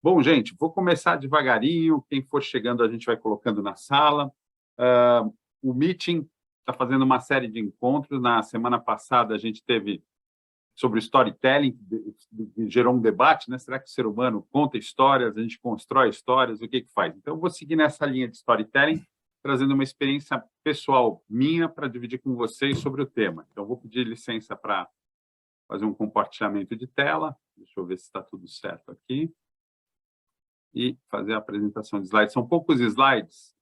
Bom, gente, vou começar devagarinho. Quem for chegando, a gente vai colocando na sala. O Meeting está fazendo uma série de encontros. Na semana passada, a gente teve sobre storytelling, que gerou um debate, né? Será que o ser humano conta histórias, a gente constrói histórias, o que faz? Então, eu vou seguir nessa linha de storytelling, trazendo uma experiência pessoal minha para dividir com vocês sobre o tema. Então, vou pedir licença para fazer um compartilhamento de tela. Deixa eu ver se está tudo certo aqui. E fazer a apresentação de slides. São poucos slides.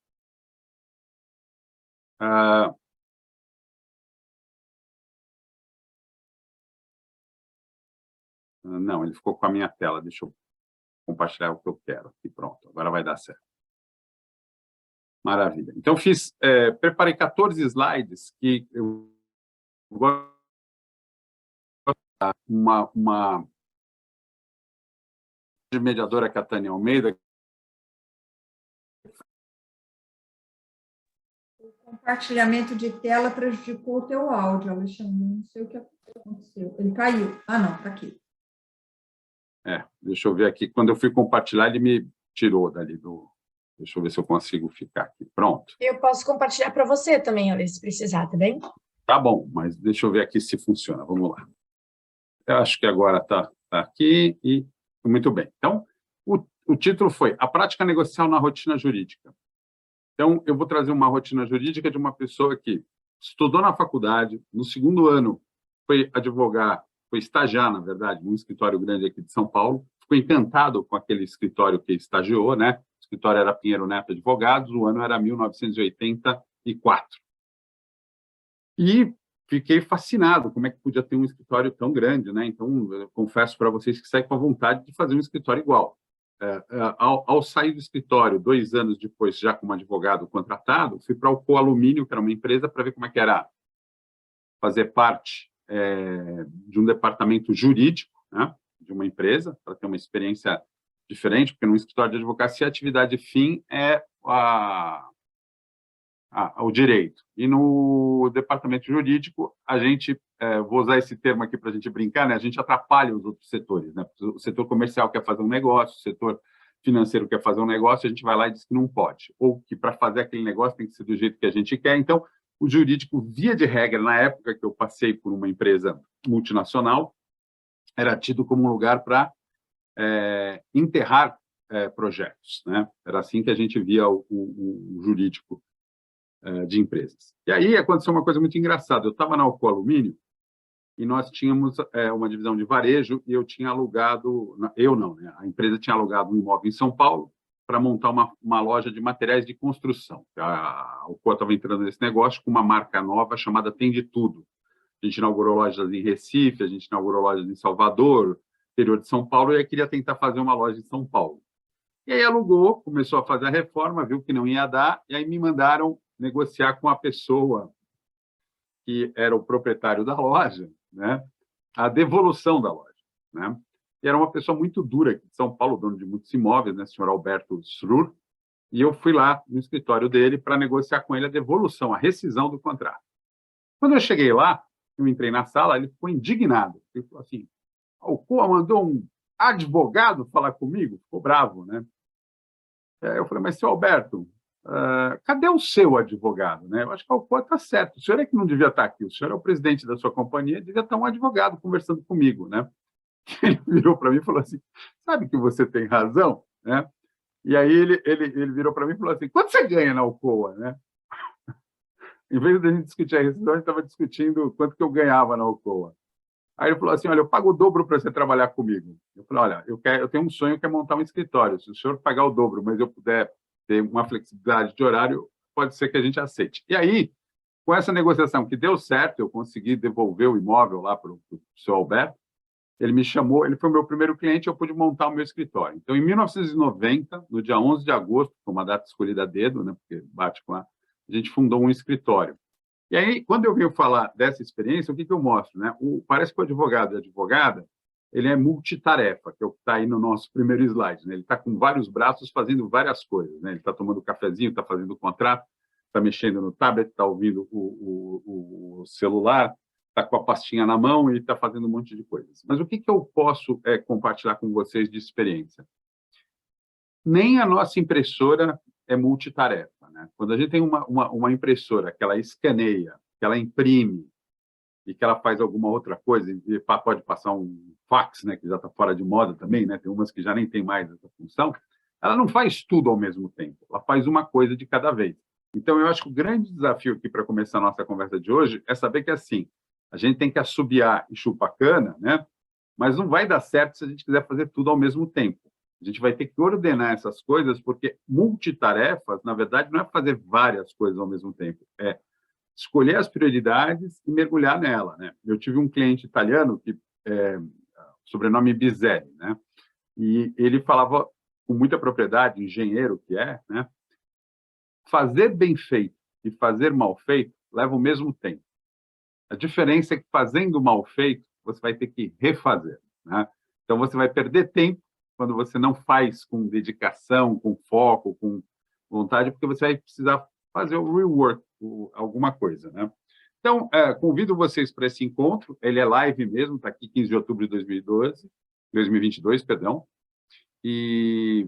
Não, ele ficou com a minha tela. Deixa eu compartilhar o que eu quero. Aqui, pronto. Agora vai dar certo. Maravilha. Então, preparei 14 slides que eu vou uma mediadora, que é a Tânia Almeida. O compartilhamento de tela prejudicou o teu áudio, Alexandre. Não sei o que aconteceu. Ele caiu. Ah, não, está aqui. Deixa eu ver aqui. Quando eu fui compartilhar, ele me tirou dali do... Deixa eu ver se eu consigo ficar aqui. Pronto. Eu posso compartilhar para você também, Alex, se precisar, tá bem? Tá bom, mas deixa eu ver aqui se funciona. Vamos lá. Eu acho que agora está aqui e muito bem. Então, o título foi A Prática Negocial na Rotina Jurídica. Então, eu vou trazer uma rotina jurídica de uma pessoa que estudou na faculdade, no segundo ano foi advogar, foi estagiar, na verdade, num escritório grande aqui de São Paulo, ficou encantado com aquele escritório que estagiou, né? O escritório era Pinheiro Neto Advogados, o ano era 1984. E fiquei fascinado, como é que podia ter um escritório tão grande, né? Então, eu confesso para vocês que saí com a vontade de fazer um escritório igual. Ao sair do escritório, 2 anos depois, já como advogado contratado, fui para o Coalumínio, que era uma empresa, para ver como é que era fazer parte de um departamento jurídico, né, de uma empresa, para ter uma experiência diferente, porque no escritório de advocacia a atividade fim é o direito. E no departamento jurídico, a gente, vou usar esse termo aqui para a gente brincar, né? A gente atrapalha os outros setores, né? O setor comercial quer fazer um negócio, o setor financeiro quer fazer um negócio, a gente vai lá e diz que não pode, ou que para fazer aquele negócio tem que ser do jeito que a gente quer. Então, o jurídico, via de regra, na época que eu passei por uma empresa multinacional, era tido como um lugar para enterrar projetos, né? Era assim que a gente via o jurídico de empresas. E aí aconteceu uma coisa muito engraçada. Eu estava na Alcoa Alumínio e nós tínhamos uma divisão de varejo e eu tinha alugado, eu não, né? A empresa tinha alugado um imóvel em São Paulo para montar uma loja de materiais de construção. A Alcoa estava entrando nesse negócio com uma marca nova chamada Tem de Tudo. A gente inaugurou lojas em Recife, a gente inaugurou lojas em Salvador, interior de São Paulo, e eu queria tentar fazer uma loja em São Paulo. E aí alugou, começou a fazer a reforma, viu que não ia dar, e aí me mandaram negociar com a pessoa que era o proprietário da loja, né, a devolução da loja, né? E era uma pessoa muito dura aqui de São Paulo, dono de muitos imóveis, né, o senhor Alberto Srur, e eu fui lá no escritório dele para negociar com ele a devolução, a rescisão do contrato. Quando eu cheguei lá, eu entrei na sala, ele ficou indignado. Ele falou assim, o Alcoa mandou um advogado falar comigo? Ficou bravo, né? Eu falei, mas, seu Alberto, cadê o seu advogado? Né? Eu acho que o Alcoa está certo. O senhor é que não devia estar aqui. O senhor é o presidente da sua companhia, devia estar um advogado conversando comigo. Né? Ele virou para mim e falou assim, sabe que você tem razão? Né? E aí ele virou para mim e falou assim, quanto você ganha na Alcoa? Né? Em vez de a gente discutir a rescisão, a gente estava discutindo quanto que eu ganhava na Alcoa. Aí ele falou assim, olha, eu pago o dobro para você trabalhar comigo. Eu falei, olha, eu tenho um sonho que é montar um escritório. Se o senhor pagar o dobro, mas eu puder ter uma flexibilidade de horário, pode ser que a gente aceite. E aí, com essa negociação que deu certo, eu consegui devolver o imóvel lá para o seu Alberto, ele me chamou, ele foi o meu primeiro cliente, eu pude montar o meu escritório. Então, em 1990, no dia 11 de agosto, foi uma data escolhida a dedo, né, porque bate com a gente fundou um escritório. E aí, quando eu venho falar dessa experiência, o que eu mostro? Né? Parece que o advogado e a advogada, ele é multitarefa, que é o que está aí no nosso primeiro slide. Né? Ele está com vários braços fazendo várias coisas. Né? Ele está tomando cafezinho, está fazendo o contrato, está mexendo no tablet, está ouvindo o celular, está com a pastinha na mão e está fazendo um monte de coisas. Mas o que eu posso compartilhar com vocês de experiência? Nem a nossa impressora é multitarefa, né? Quando a gente tem uma impressora que ela escaneia, que ela imprime e que ela faz alguma outra coisa, e pode passar um fax, né, que já está fora de moda também, né? Tem umas que já nem tem mais essa função. Ela não faz tudo ao mesmo tempo, ela faz uma coisa de cada vez. Então, eu acho que o grande desafio aqui para começar a nossa conversa de hoje é saber que, assim, a gente tem que assobiar e chupar cana, né? Mas não vai dar certo se a gente quiser fazer tudo ao mesmo tempo. A gente vai ter que ordenar essas coisas, porque multitarefas, na verdade, não é fazer várias coisas ao mesmo tempo, é escolher as prioridades e mergulhar nela, né? Eu tive um cliente italiano que sobrenome Bizelli, né? E ele falava com muita propriedade, engenheiro que é, né? Fazer bem feito e fazer mal feito leva o mesmo tempo. A diferença é que fazendo mal feito, você vai ter que refazer, né? Então você vai perder tempo quando você não faz com dedicação, com foco, com vontade, porque você vai precisar fazer o rework, alguma coisa, né? Então, convido vocês para esse encontro, ele é live mesmo, está aqui 15 de outubro de 2022, perdão, e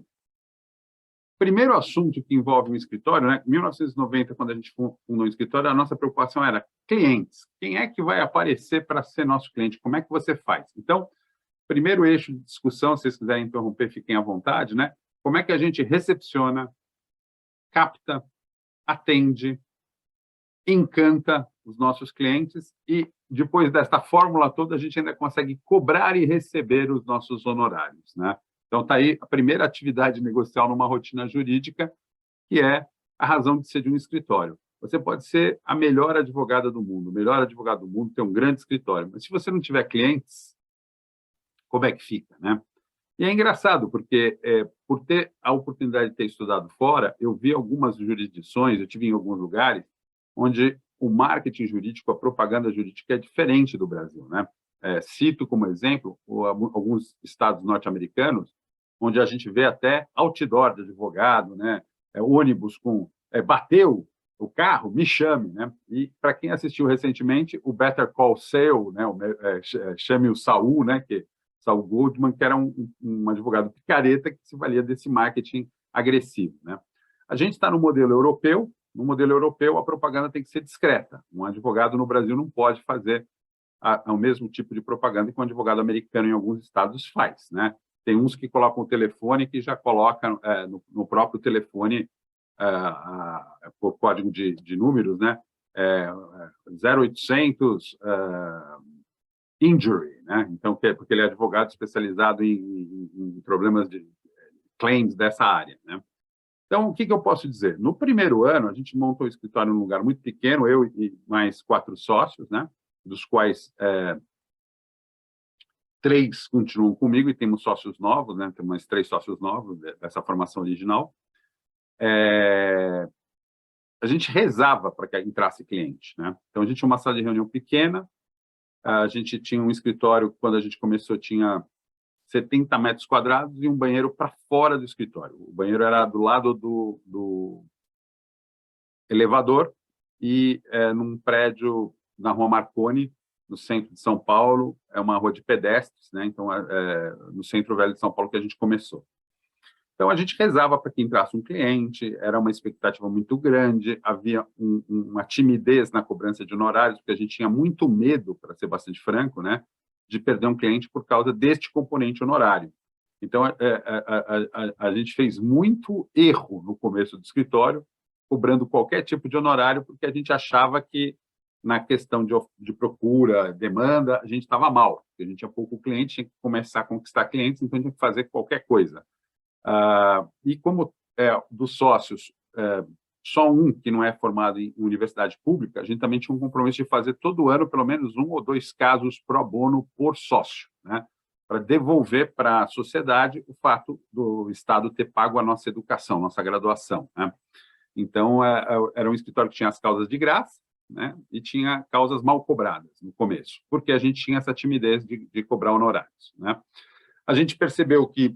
primeiro assunto que envolve um escritório, né? Em 1990, quando a gente fundou um escritório, a nossa preocupação era clientes. Quem é que vai aparecer para ser nosso cliente? Como é que você faz? Então, primeiro eixo de discussão, se vocês quiserem interromper, fiquem à vontade, né? Como é que a gente recepciona, capta, atende, encanta os nossos clientes e, depois desta fórmula toda, a gente ainda consegue cobrar e receber os nossos honorários, né? Então, está aí a primeira atividade negocial numa rotina jurídica, que é a razão de ser de um escritório. Você pode ser a melhor advogada do mundo, o melhor advogado do mundo, tem um grande escritório, mas se você não tiver clientes, como é que fica, né? E é engraçado, porque por ter a oportunidade de ter estudado fora, eu vi algumas jurisdições, eu tive em alguns lugares, onde o marketing jurídico, a propaganda jurídica é diferente do Brasil, né? Cito como exemplo alguns estados norte-americanos, onde a gente vê até outdoor de advogado, né? Ônibus com bateu o carro, me chame, né? E para quem assistiu recentemente o Better Call Saul, né? Chame o Saul, né? Saul Goldman, que era um advogado picareta que se valia desse marketing agressivo, né? A gente está no modelo europeu. No modelo europeu, a propaganda tem que ser discreta. Um advogado no Brasil não pode fazer o mesmo tipo de propaganda que um advogado americano em alguns estados faz, né? Tem uns que colocam o telefone que já colocam no próprio telefone por código de números, né? 0800 injury, né? Então, porque ele é advogado especializado em problemas de claims dessa área, né? Então, o que eu posso dizer? No primeiro ano, a gente montou o escritório num lugar muito pequeno, eu e mais 4 sócios, né? Dos quais 3 continuam comigo e temos sócios novos, né? Temos mais 3 sócios novos dessa formação original. A gente rezava para que entrasse cliente, né? Então, a gente tinha uma sala de reunião pequena, a gente tinha um escritório, quando a gente começou, tinha 70 metros quadrados e um banheiro para fora do escritório. O banheiro era do lado do elevador e num prédio na Rua Marconi, no centro de São Paulo. É uma rua de pedestres, né? Então, no centro velho de São Paulo que a gente começou. Então, a gente rezava para que entrasse um cliente, era uma expectativa muito grande, havia uma timidez na cobrança de honorários, porque a gente tinha muito medo, para ser bastante franco, né, de perder um cliente por causa deste componente honorário. Então, a gente fez muito erro no começo do escritório, cobrando qualquer tipo de honorário, porque a gente achava que, na questão de procura, demanda, a gente estava mal, porque a gente tinha pouco cliente, tinha que começar a conquistar clientes, então tinha que fazer qualquer coisa. E como dos sócios, só um que não é formado em universidade pública, a gente também tinha um compromisso de fazer todo ano pelo menos 1 ou 2 casos pro bono por sócio, né? Para devolver para a sociedade o fato do Estado ter pago a nossa educação, nossa graduação, né? Então, era um escritório que tinha as causas de graça, né? E tinha causas mal cobradas no começo, porque a gente tinha essa timidez de cobrar honorários, né? A gente percebeu que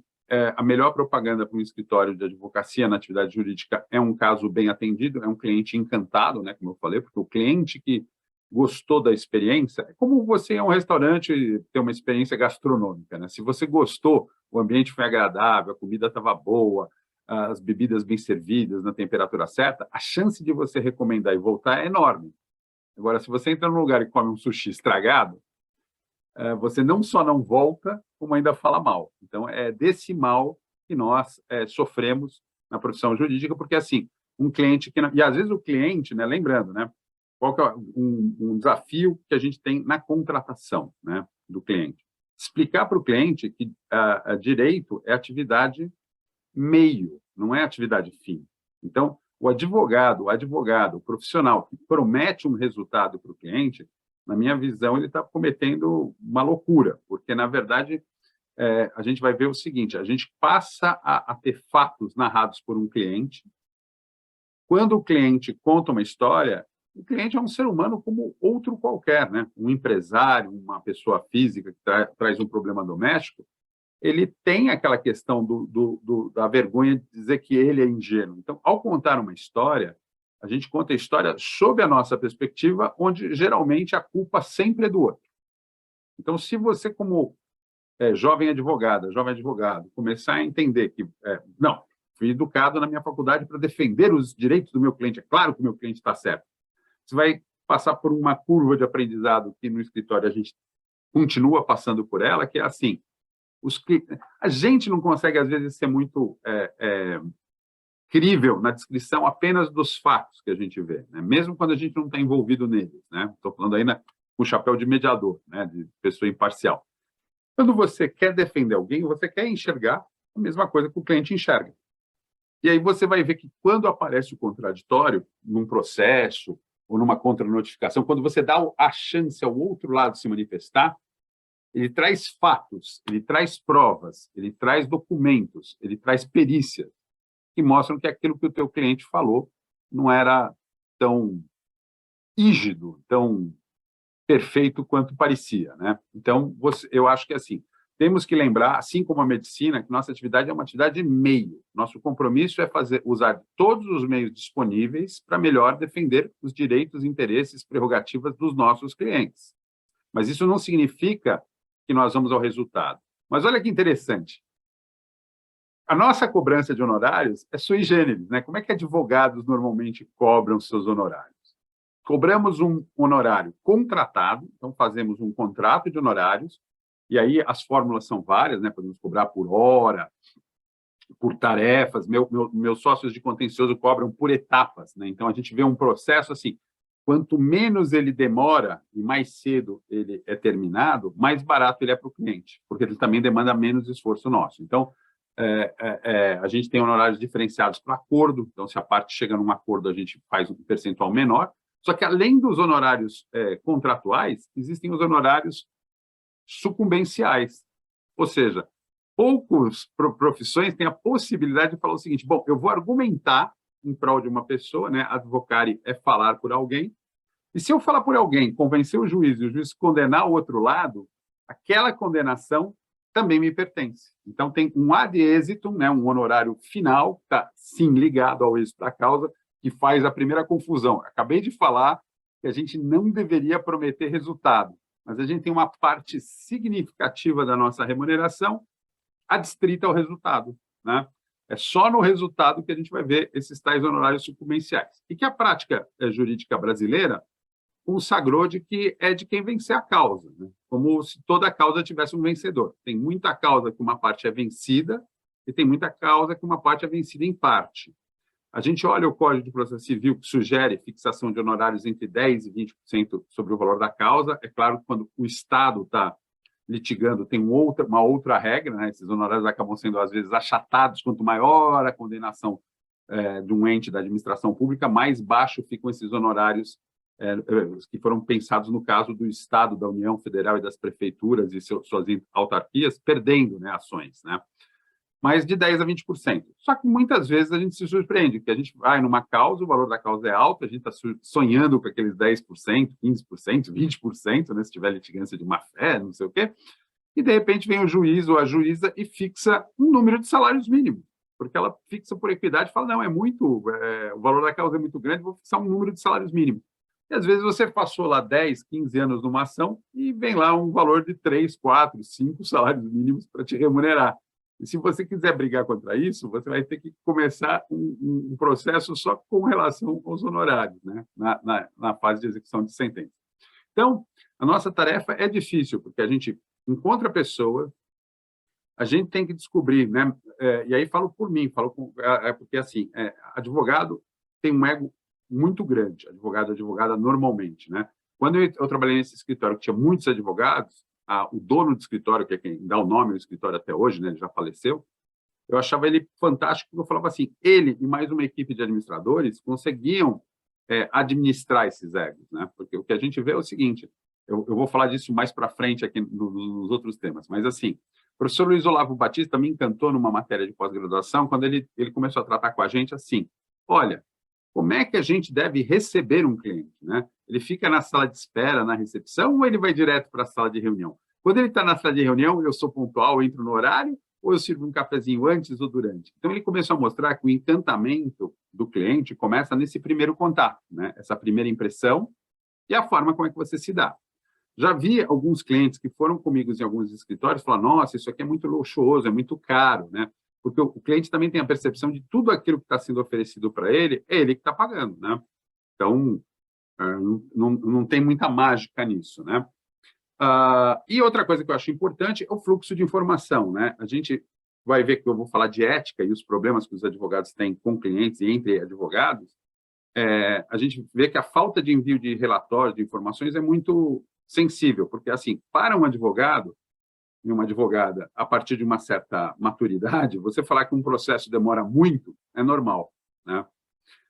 a melhor propaganda para um escritório de advocacia na atividade jurídica é um caso bem atendido, é um cliente encantado, né, como eu falei, porque o cliente que gostou da experiência, é como você ir a um restaurante e ter uma experiência gastronômica, né? Se você gostou, o ambiente foi agradável, a comida estava boa, as bebidas bem servidas, na temperatura certa, a chance de você recomendar e voltar é enorme. Agora, se você entra num lugar e come um sushi estragado, você não só não volta, como ainda fala mal. Então, é desse mal que nós sofremos na profissão jurídica, porque, assim, um cliente que... E, às vezes, o cliente, né, lembrando, né, qual que é um desafio que a gente tem na contratação, né, do cliente? Explicar para o cliente que direito é atividade meio, não é atividade fim. Então, o advogado, o profissional que promete um resultado para o cliente, na minha visão, ele está cometendo uma loucura, porque, na verdade, a gente vai ver o seguinte, a gente passa a ter fatos narrados por um cliente. Quando o cliente conta uma história, o cliente é um ser humano como outro qualquer, né? Um empresário, uma pessoa física que traz um problema doméstico, ele tem aquela questão da vergonha de dizer que ele é ingênuo. Então, ao contar uma história, a gente conta a história sob a nossa perspectiva, onde geralmente a culpa sempre é do outro. Então, se você, como jovem advogada, jovem advogado, começar a entender que, não, fui educado na minha faculdade para defender os direitos do meu cliente, é claro que o meu cliente está certo. Você vai passar por uma curva de aprendizado que no escritório a gente continua passando por ela, que é assim, a gente não consegue, às vezes, ser muito crível na descrição apenas dos fatos que a gente vê, né? Mesmo quando a gente não está envolvido neles, né? Estou falando aí com o chapéu de mediador, né? De pessoa imparcial. Quando você quer defender alguém, você quer enxergar a mesma coisa que o cliente enxerga. E aí você vai ver que quando aparece o contraditório, num processo ou numa contranotificação, quando você dá a chance ao outro lado se manifestar, ele traz fatos, ele traz provas, ele traz documentos, ele traz perícias que mostram que aquilo que o teu cliente falou não era tão rígido, tão perfeito quanto parecia, né? Então, eu acho que, assim, temos que lembrar, assim como a medicina, que nossa atividade é uma atividade meio. Nosso compromisso é usar todos os meios disponíveis para melhor defender os direitos, interesses, prerrogativas dos nossos clientes. Mas isso não significa que nós vamos ao resultado. Mas olha que interessante. A nossa cobrança de honorários é sui generis, né? Como é que advogados normalmente cobram seus honorários? Cobramos um honorário contratado, então fazemos um contrato de honorários, e aí as fórmulas são várias, né? Podemos cobrar por hora, por tarefas, meus sócios de contencioso cobram por etapas, né? Então a gente vê um processo assim, quanto menos ele demora e mais cedo ele é terminado, mais barato ele é para o cliente, porque ele também demanda menos esforço nosso. Então, a gente tem honorários diferenciados para acordo, então se a parte chega num acordo, a gente faz um percentual menor, só que além dos honorários contratuais, existem os honorários sucumbenciais, ou seja, poucas profissões têm a possibilidade de falar o seguinte, bom, eu vou argumentar em prol de uma pessoa, né? Advocare é falar por alguém, e se eu falar por alguém, convencer o juiz e o juiz condenar o outro lado, aquela condenação também me pertence. Então, tem um ad exitum, né? Um honorário final, que está, sim, ligado ao êxito da causa, que faz a primeira confusão. Acabei de falar que a gente não deveria prometer resultado, mas a gente tem uma parte significativa da nossa remuneração adstrita ao resultado, né? É só no resultado que a gente vai ver esses tais honorários sucumbenciais. E que a prática jurídica brasileira consagrou de que é de quem vencer a causa, né? Como se toda causa tivesse um vencedor. Tem muita causa que uma parte é vencida e tem muita causa que uma parte é vencida em parte. A gente olha o Código de Processo Civil, que sugere fixação de honorários entre 10% e 20% sobre o valor da causa. É claro que quando o Estado está litigando, tem uma outra regra, né? Esses honorários acabam sendo, às vezes, achatados. Quanto maior a condenação de um ente da administração pública, mais baixo ficam esses honorários que foram pensados no caso do Estado, da União Federal e das prefeituras e suas autarquias, perdendo, né, ações, né? Mas de 10% a 20%. Só que muitas vezes a gente se surpreende, que a gente vai numa causa, o valor da causa é alto, a gente está sonhando com aqueles 10%, 15%, 20%, né, se tiver litigância de má-fé, não sei o quê, e de repente vem o juiz ou a juíza e fixa um número de salários mínimos, porque ela fixa por equidade e fala, não, o valor da causa é muito grande, vou fixar um número de salários mínimos. E às vezes você passou lá 10, 15 anos numa ação e vem lá um valor de 3, 4, 5 salários mínimos para te remunerar. E se você quiser brigar contra isso, você vai ter que começar um processo só com relação aos honorários, né? Na fase de execução de sentença. Então, a nossa tarefa é difícil, porque a gente encontra a pessoa, a gente tem que descobrir, né? E aí falo por mim, porque assim, advogado tem um ego muito grande, advogada normalmente, né? Quando eu trabalhei nesse escritório que tinha muitos advogados, o dono do escritório, que é quem dá o nome ao escritório até hoje, né? Ele já faleceu, eu achava ele fantástico, porque eu falava assim, ele e mais uma equipe de administradores conseguiam administrar esses egos, né? Porque o que a gente vê é o seguinte, eu vou falar disso mais para frente aqui nos outros temas, mas assim, o professor Luiz Olavo Batista me encantou numa matéria de pós-graduação, quando ele começou a tratar com a gente assim, olha, como é que a gente deve receber um cliente, né? Ele fica na sala de espera, na recepção, ou ele vai direto para a sala de reunião? Quando ele está na sala de reunião, eu sou pontual, entro no horário, ou eu sirvo um cafezinho antes ou durante? Então, ele começou a mostrar que o encantamento do cliente começa nesse primeiro contato, né? Essa primeira impressão e a forma como é que você se dá. Já vi alguns clientes que foram comigo em alguns escritórios falar, nossa, isso aqui é muito luxuoso, é muito caro, né? Porque o cliente também tem a percepção de tudo aquilo que está sendo oferecido para ele, é ele que está pagando, né? Então, não tem muita mágica nisso, né? E outra coisa que eu acho importante é o fluxo de informação, né? A gente vai ver que eu vou falar de ética e os problemas que os advogados têm com clientes e entre advogados. A gente vê que a falta de envio de relatórios, de informações, é muito sensível, porque, assim, para um advogado e uma advogada, a partir de uma certa maturidade, você falar que um processo demora muito é normal, né?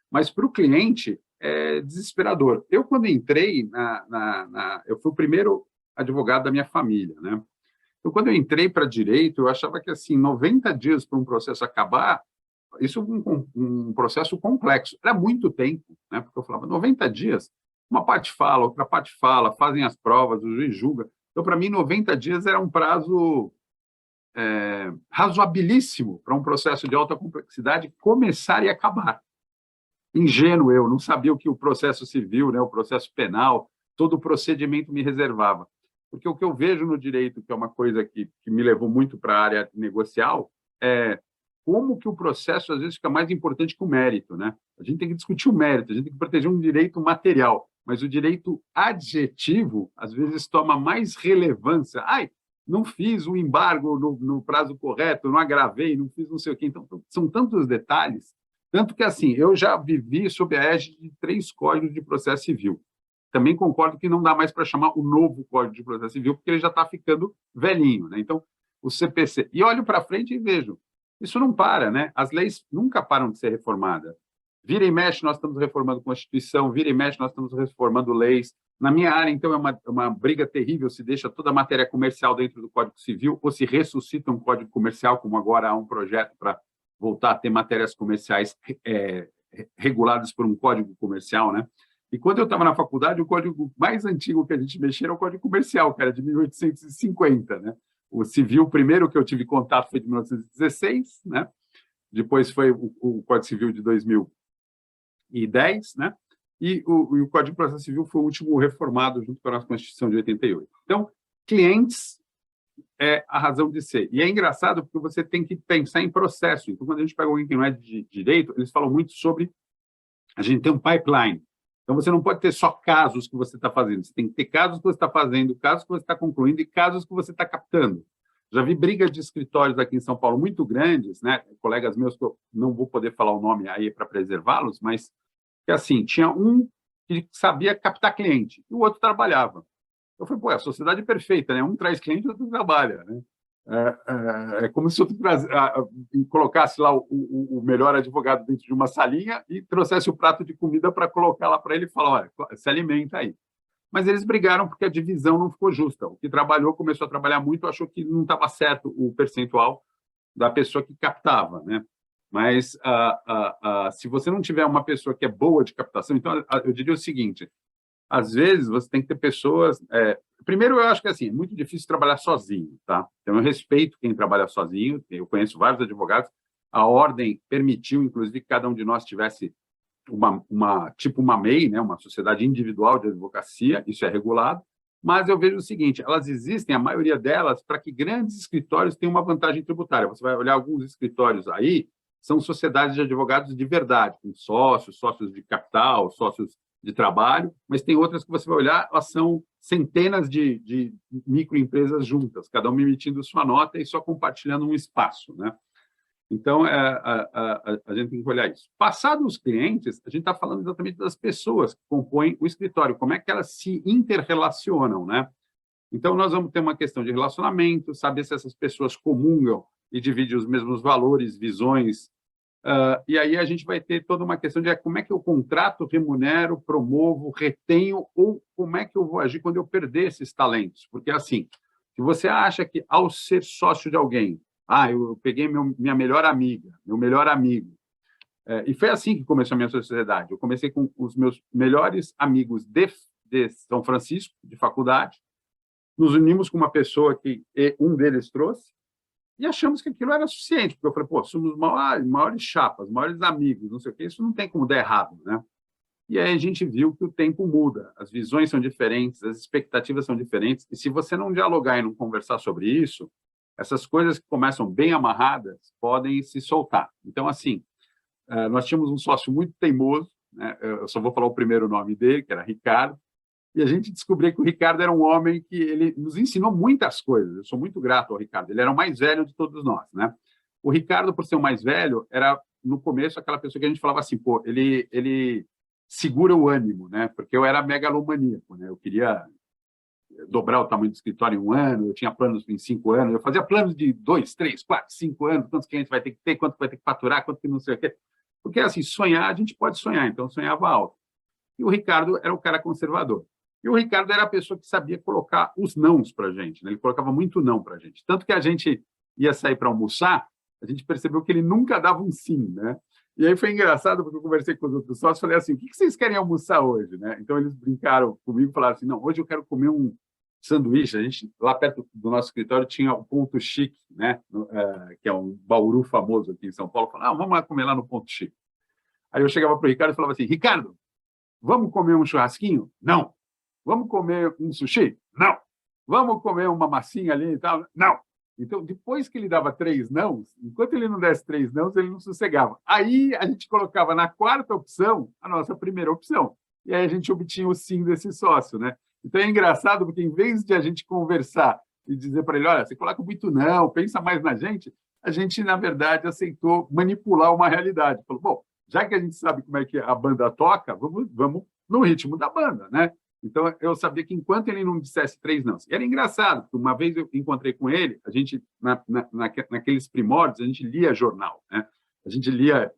Mas para o cliente é desesperador. Eu, quando entrei eu fui o primeiro advogado da minha família, né? Então, quando eu entrei para direito, eu achava que, assim, 90 dias para um processo acabar, isso é um processo complexo. Era muito tempo, né? Porque eu falava, 90 dias, uma parte fala, outra parte fala, fazem as provas, o juiz julga. Então, para mim, 90 dias era um prazo razoabilíssimo para um processo de alta complexidade começar e acabar. Ingênuo eu, não sabia o que o processo civil, né, o processo penal, todo o procedimento me reservava. Porque o que eu vejo no direito, que é uma coisa que me levou muito para a área negocial, é como que o processo, às vezes, fica mais importante que o mérito, né? A gente tem que discutir o mérito, a gente tem que proteger um direito material, mas o direito adjetivo, às vezes, toma mais relevância. Não fiz o embargo no prazo correto, não agravei, não fiz não sei o quê. Então, são tantos detalhes, tanto que, assim, eu já vivi sob a égide de 3 códigos de processo civil. Também concordo que não dá mais para chamar o novo Código de Processo Civil, porque ele já está ficando velhinho, né? Então, o CPC. E olho para frente e vejo, isso não para, né? As leis nunca param de ser reformadas. Vira e mexe, nós estamos reformando a Constituição, vira e mexe, nós estamos reformando leis. Na minha área, então, é uma briga terrível se deixa toda a matéria comercial dentro do Código Civil ou se ressuscita um Código Comercial, como agora há um projeto para voltar a ter matérias comerciais reguladas por um Código Comercial, né? E quando eu estava na faculdade, o código mais antigo que a gente mexia era o Código Comercial, que era de 1850, né? O civil, o primeiro que eu tive contato foi de 1916, né? Depois foi o Código Civil de 2010, né? E o Código de Processo Civil foi o último reformado junto com a nossa Constituição de 88. Então, clientes é a razão de ser. E é engraçado porque você tem que pensar em processo. Então, quando a gente pega alguém que não é de direito, eles falam muito sobre a gente tem um pipeline. Então, você não pode ter só casos que você está fazendo. Você tem que ter casos que você está fazendo, casos que você está concluindo e casos que você está captando. Já vi brigas de escritórios aqui em São Paulo muito grandes, né? Colegas meus que eu não vou poder falar o nome aí para preservá-los, mas que assim, tinha um que sabia captar cliente e o outro trabalhava. Eu falei, pô, é a sociedade perfeita, né? Um traz cliente e o outro trabalha, né? É como se eu colocasse lá o melhor advogado dentro de uma salinha e trouxesse o prato de comida para colocar lá para ele e falar, olha, se alimenta aí. Mas eles brigaram porque a divisão não ficou justa. O que trabalhou começou a trabalhar muito, achou que não estava certo o percentual da pessoa que captava, né? Mas se você não tiver uma pessoa que é boa de captação, então eu diria o seguinte, às vezes você tem que ter pessoas... Primeiro, eu acho que assim, é muito difícil trabalhar sozinho, tá? Então, eu respeito quem trabalha sozinho, eu conheço vários advogados, a ordem permitiu, inclusive, que cada um de nós tivesse uma MEI, né? Uma sociedade individual de advocacia, isso é regulado, Mas eu vejo o seguinte, elas existem, a maioria delas, para que grandes escritórios tenham uma vantagem tributária. Você vai olhar alguns escritórios aí, são sociedades de advogados de verdade, com sócios, sócios de capital, sócios de trabalho, mas tem outras que você vai olhar, elas são centenas de microempresas juntas, cada uma emitindo sua nota e só compartilhando um espaço, né? Então, a gente tem que olhar isso. Passados os clientes, a gente está falando exatamente das pessoas que compõem o escritório, como é que elas se interrelacionam, né? Então, nós vamos ter uma questão de relacionamento, saber se essas pessoas comungam e dividem os mesmos valores, visões, e aí a gente vai ter toda uma questão de como é que eu contrato, remunero, promovo, retenho, ou como é que eu vou agir quando eu perder esses talentos. Porque, assim, se você acha que, ao ser sócio de alguém, eu peguei minha melhor amiga, meu melhor amigo. E foi assim que começou a minha sociedade. Eu comecei com os meus melhores amigos de São Francisco, de faculdade. Nos unimos com uma pessoa que um deles trouxe e achamos que aquilo era suficiente. Porque eu falei, pô, somos maiores chapas, maiores amigos, não sei o quê. Isso não tem como dar errado, né? E aí a gente viu que o tempo muda, as visões são diferentes, as expectativas são diferentes. E se você não dialogar e não conversar sobre isso, essas coisas que começam bem amarradas podem se soltar. Então, assim, nós tínhamos um sócio muito teimoso, né? Eu só vou falar o primeiro nome dele, que era Ricardo, e a gente descobriu que o Ricardo era um homem que ele nos ensinou muitas coisas. Eu sou muito grato ao Ricardo, ele era o mais velho de todos nós, né? O Ricardo, por ser o mais velho, era, no começo, aquela pessoa que a gente falava assim, pô, ele segura o ânimo, né? Porque eu era megalomaníaco, né? Eu queria dobrar o tamanho do escritório em 1 ano, eu tinha planos em 5 anos, eu fazia planos de 2, 3, 4, 5 anos, quantos clientes vai ter que ter, quanto vai ter que faturar, quanto que não sei o quê. Porque, assim, sonhar, a gente pode sonhar, então eu sonhava alto. E o Ricardo era o cara conservador. E o Ricardo era a pessoa que sabia colocar os nãos para a gente, né? Ele colocava muito não para a gente. Tanto que a gente ia sair para almoçar, a gente percebeu que ele nunca dava um sim, né? E aí foi engraçado, porque eu conversei com os outros sócios, falei assim, o que vocês querem almoçar hoje, né? Então, eles brincaram comigo e falaram assim, não, hoje eu quero comer um sanduíche. A gente, lá perto do nosso escritório, tinha o Ponto Chique, né? Que é um Bauru famoso aqui em São Paulo. Falaram, vamos lá comer lá no Ponto Chique. Aí eu chegava para o Ricardo e falava assim, Ricardo, vamos comer um churrasquinho? Não. Vamos comer um sushi? Não. Vamos comer uma massinha ali e tal? Não. Então, depois que ele dava 3 nãos, enquanto ele não desse 3 nãos, ele não sossegava. Aí a gente colocava na 4ª opção a nossa primeira opção. E aí a gente obtinha o sim desse sócio, né? Então é engraçado, porque em vez de a gente conversar e dizer para ele, olha, você coloca muito não, pensa mais na gente, a gente, na verdade, aceitou manipular uma realidade. Falou, bom, já que a gente sabe como é que a banda toca, vamos no ritmo da banda, né? Então, eu sabia que enquanto ele não dissesse 3 não. Era engraçado, porque uma vez eu encontrei com ele, a gente, naqueles primórdios, a gente lia jornal, né? A gente lia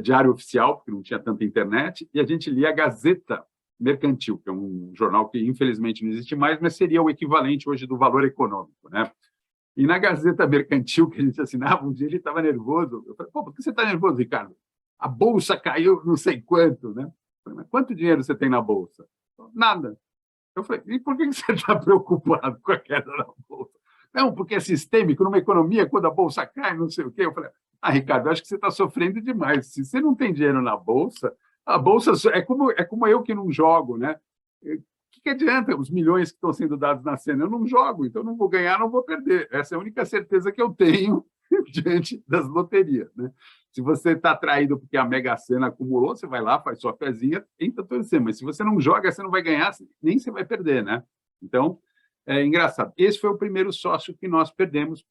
Diário Oficial, porque não tinha tanta internet, e a gente lia a Gazeta Mercantil, que é um jornal que, infelizmente, não existe mais, mas seria o equivalente hoje do Valor Econômico, né? E na Gazeta Mercantil, que a gente assinava, um dia ele estava nervoso. Eu falei, pô, por que você está nervoso, Ricardo? A bolsa caiu não sei quanto, né? Eu falei, mas quanto dinheiro você tem na bolsa? Nada. Eu falei, e por que você está preocupado com a queda da bolsa? Não, porque é sistêmico, numa economia, quando a bolsa cai, não sei o quê. Eu falei, Ricardo, acho que você está sofrendo demais. Se você não tem dinheiro na bolsa, a bolsa é como eu que não jogo, né? O que adianta os milhões que estão sendo dados na cena? Eu não jogo, então não vou ganhar, não vou perder. Essa é a única certeza que eu tenho diante das loterias, né? Se você está atraído porque a Mega Sena acumulou, você vai lá, faz sua pezinha, tenta torcer. Mas se você não joga, você não vai ganhar, nem você vai perder, né? Então, é engraçado. Esse foi o primeiro sócio que nós perdemos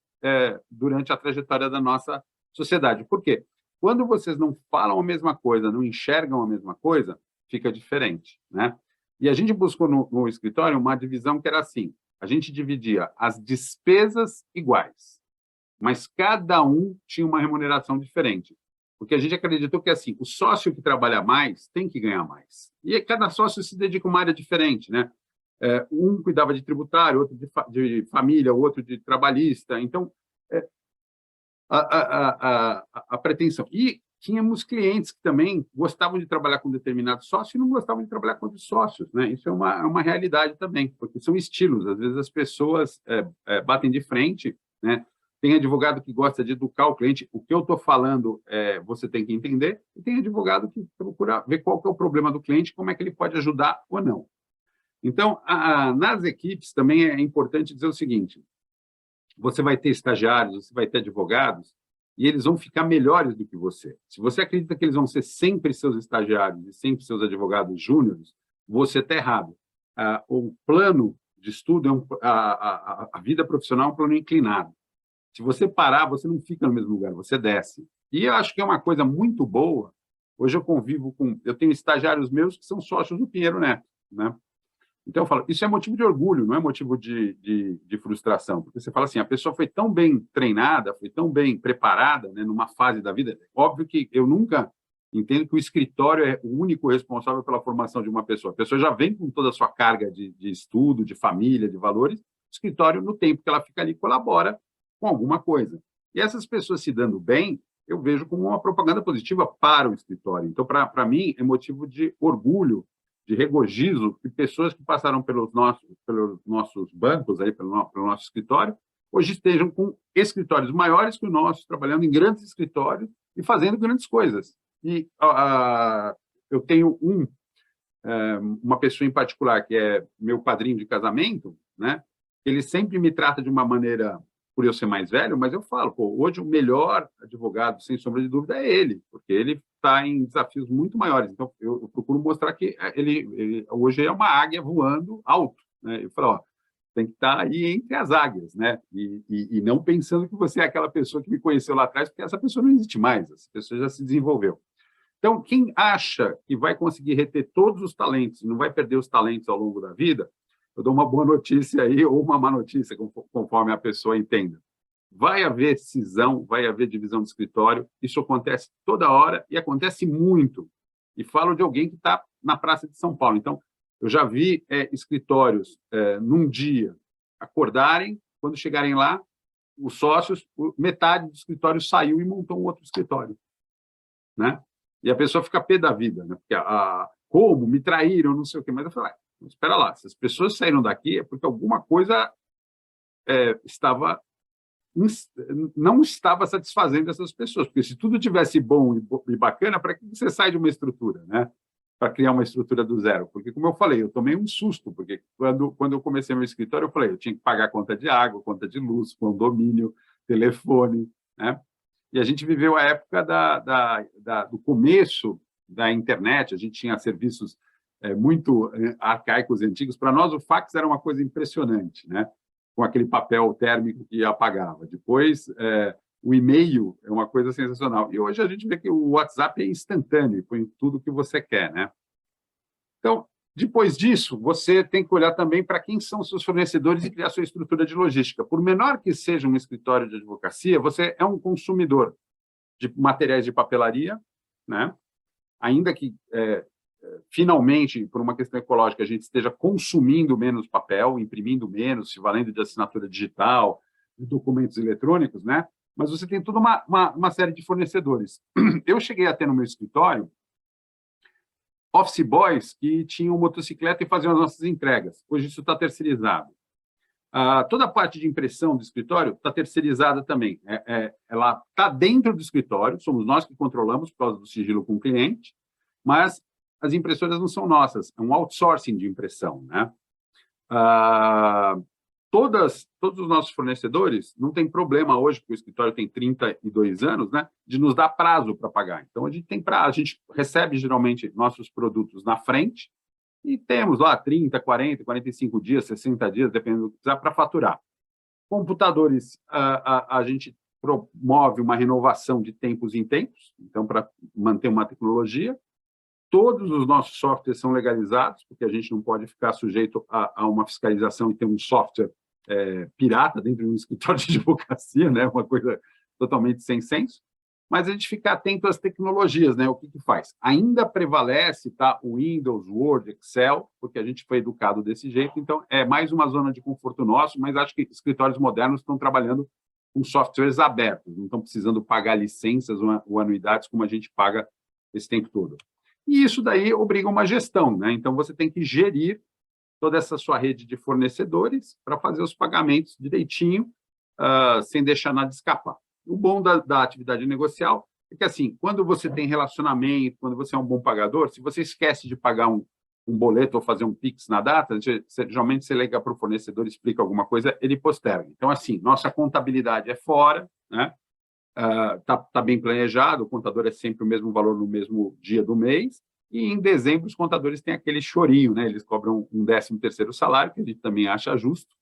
durante a trajetória da nossa sociedade. Por quê? Quando vocês não falam a mesma coisa, não enxergam a mesma coisa, fica diferente, né? E a gente buscou no escritório uma divisão que era assim, a gente dividia as despesas iguais, mas cada um tinha uma remuneração diferente. Porque a gente acreditou que, assim, o sócio que trabalha mais tem que ganhar mais. E cada sócio se dedica a uma área diferente, né? Um cuidava de tributário, outro de família, outro de trabalhista. Então, a pretensão. E tínhamos clientes que também gostavam de trabalhar com determinados sócios e não gostavam de trabalhar com outros sócios, né? Isso é uma realidade também, porque são estilos. Às vezes as pessoas batem de frente, né? Tem advogado que gosta de educar o cliente. O que eu estou falando você tem que entender. E tem advogado que procura ver qual que é o problema do cliente, como é que ele pode ajudar ou não. Então, nas equipes também é importante dizer o seguinte, você vai ter estagiários, você vai ter advogados, e eles vão ficar melhores do que você. Se você acredita que eles vão ser sempre seus estagiários e sempre seus advogados júniores, você está errado. O plano de estudo, a vida profissional é um plano inclinado. Se você parar, você não fica no mesmo lugar, você desce. E eu acho que é uma coisa muito boa. Hoje eu tenho estagiários meus que são sócios do Pinheiro Neto, né? Então, eu falo, isso é motivo de orgulho, não é motivo de frustração, porque você fala assim, a pessoa foi tão bem treinada, foi tão bem preparada, né, numa fase da vida. Óbvio que eu nunca entendo que o escritório é o único responsável pela formação de uma pessoa. A pessoa já vem com toda a sua carga de estudo, de família, de valores. O escritório, no tempo que ela fica ali, colabora com alguma coisa. E essas pessoas se dando bem, eu vejo como uma propaganda positiva para o escritório. Então, para mim, é motivo de orgulho, de regozijo, que pessoas que passaram pelos nossos bancos, aí, pelo nosso escritório, hoje estejam com escritórios maiores que o nosso, trabalhando em grandes escritórios e fazendo grandes coisas. E eu tenho uma pessoa em particular, que é meu padrinho de casamento, né? Ele sempre me trata de uma maneira, por eu ser mais velho, mas eu falo, hoje o melhor advogado, sem sombra de dúvida, é ele, porque ele está em desafios muito maiores. Então, eu procuro mostrar que ele hoje é uma águia voando alto, né? Eu falo, tem que estar aí entre as águias, né? E não pensando que você é aquela pessoa que me conheceu lá atrás, porque essa pessoa não existe mais, essa pessoa já se desenvolveu. Então, quem acha que vai conseguir reter todos os talentos, não vai perder os talentos ao longo da vida, eu dou uma boa notícia aí, ou uma má notícia, conforme a pessoa entenda. Vai haver cisão, vai haver divisão de escritório, isso acontece toda hora e acontece muito. E falo de alguém que está na Praça de São Paulo. Então, eu já vi escritórios, num dia, acordarem, quando chegarem lá, os sócios, metade do escritório saiu e montou um outro escritório, né? E a pessoa fica pé da vida, né? Porque como me traíram, não sei o quê. Mas eu falei, espera lá, se as pessoas saíram daqui é porque alguma coisa não estava satisfazendo essas pessoas. Porque se tudo tivesse bom e bacana, para que você sai de uma estrutura, né? Para criar uma estrutura do zero? Porque, como eu falei, eu tomei um susto, porque quando eu comecei meu escritório, eu falei, eu tinha que pagar conta de água, conta de luz, condomínio, telefone, né? E a gente viveu a época do começo da internet, a gente tinha serviços muito arcaicos, antigos. Para nós, o fax era uma coisa impressionante, né? Com aquele papel térmico que apagava. Depois, o e-mail é uma coisa sensacional. E hoje a gente vê que o WhatsApp é instantâneo, põe tudo que você quer, né? Então, depois disso, você tem que olhar também para quem são os seus fornecedores e criar sua estrutura de logística. Por menor que seja um escritório de advocacia, você é um consumidor de materiais de papelaria, né? Ainda que, finalmente, por uma questão ecológica, a gente esteja consumindo menos papel, imprimindo menos, se valendo de assinatura digital, de documentos eletrônicos, né? Mas você tem toda uma série de fornecedores. Eu cheguei a ter no meu escritório office boys que tinham motocicleta e faziam as nossas entregas. Hoje isso está terceirizado. Toda a parte de impressão do escritório está terceirizada também. Ela está dentro do escritório, somos nós que controlamos por causa do sigilo com o cliente, mas as impressoras não são nossas, é um outsourcing de impressão, né? Todos os nossos fornecedores não tem problema hoje, porque o escritório tem 32 anos, né, de nos dar prazo para pagar. Então, a gente tem prazo, a gente recebe, geralmente, nossos produtos na frente e temos lá 30, 40, 45 dias, 60 dias, dependendo do que precisar, para faturar. Computadores, a gente promove uma renovação de tempos em tempos, então, para manter uma tecnologia. Todos os nossos softwares são legalizados, porque a gente não pode ficar sujeito a uma fiscalização e ter um software pirata dentro de um escritório de advocacia, né? Uma coisa totalmente sem senso. Mas a gente fica atento às tecnologias, né? O que faz? Ainda prevalece, tá? O Windows, Word, Excel, porque a gente foi educado desse jeito. Então, é mais uma zona de conforto nosso, mas acho que escritórios modernos estão trabalhando com softwares abertos, não estão precisando pagar licenças ou anuidades como a gente paga esse tempo todo. E isso daí obriga uma gestão, né? Então, você tem que gerir toda essa sua rede de fornecedores para fazer os pagamentos direitinho, sem deixar nada escapar. O bom da atividade negocial é que, assim, quando você tem relacionamento, quando você é um bom pagador, se você esquece de pagar um boleto ou fazer um Pix na data, geralmente você liga para o fornecedor, explica alguma coisa, ele posterga. Então, assim, nossa contabilidade é fora, né? Tá bem planejado, o contador é sempre o mesmo valor no mesmo dia do mês, e em dezembro os contadores têm aquele chorinho, né? Eles cobram um 13º salário, que a gente também acha justo,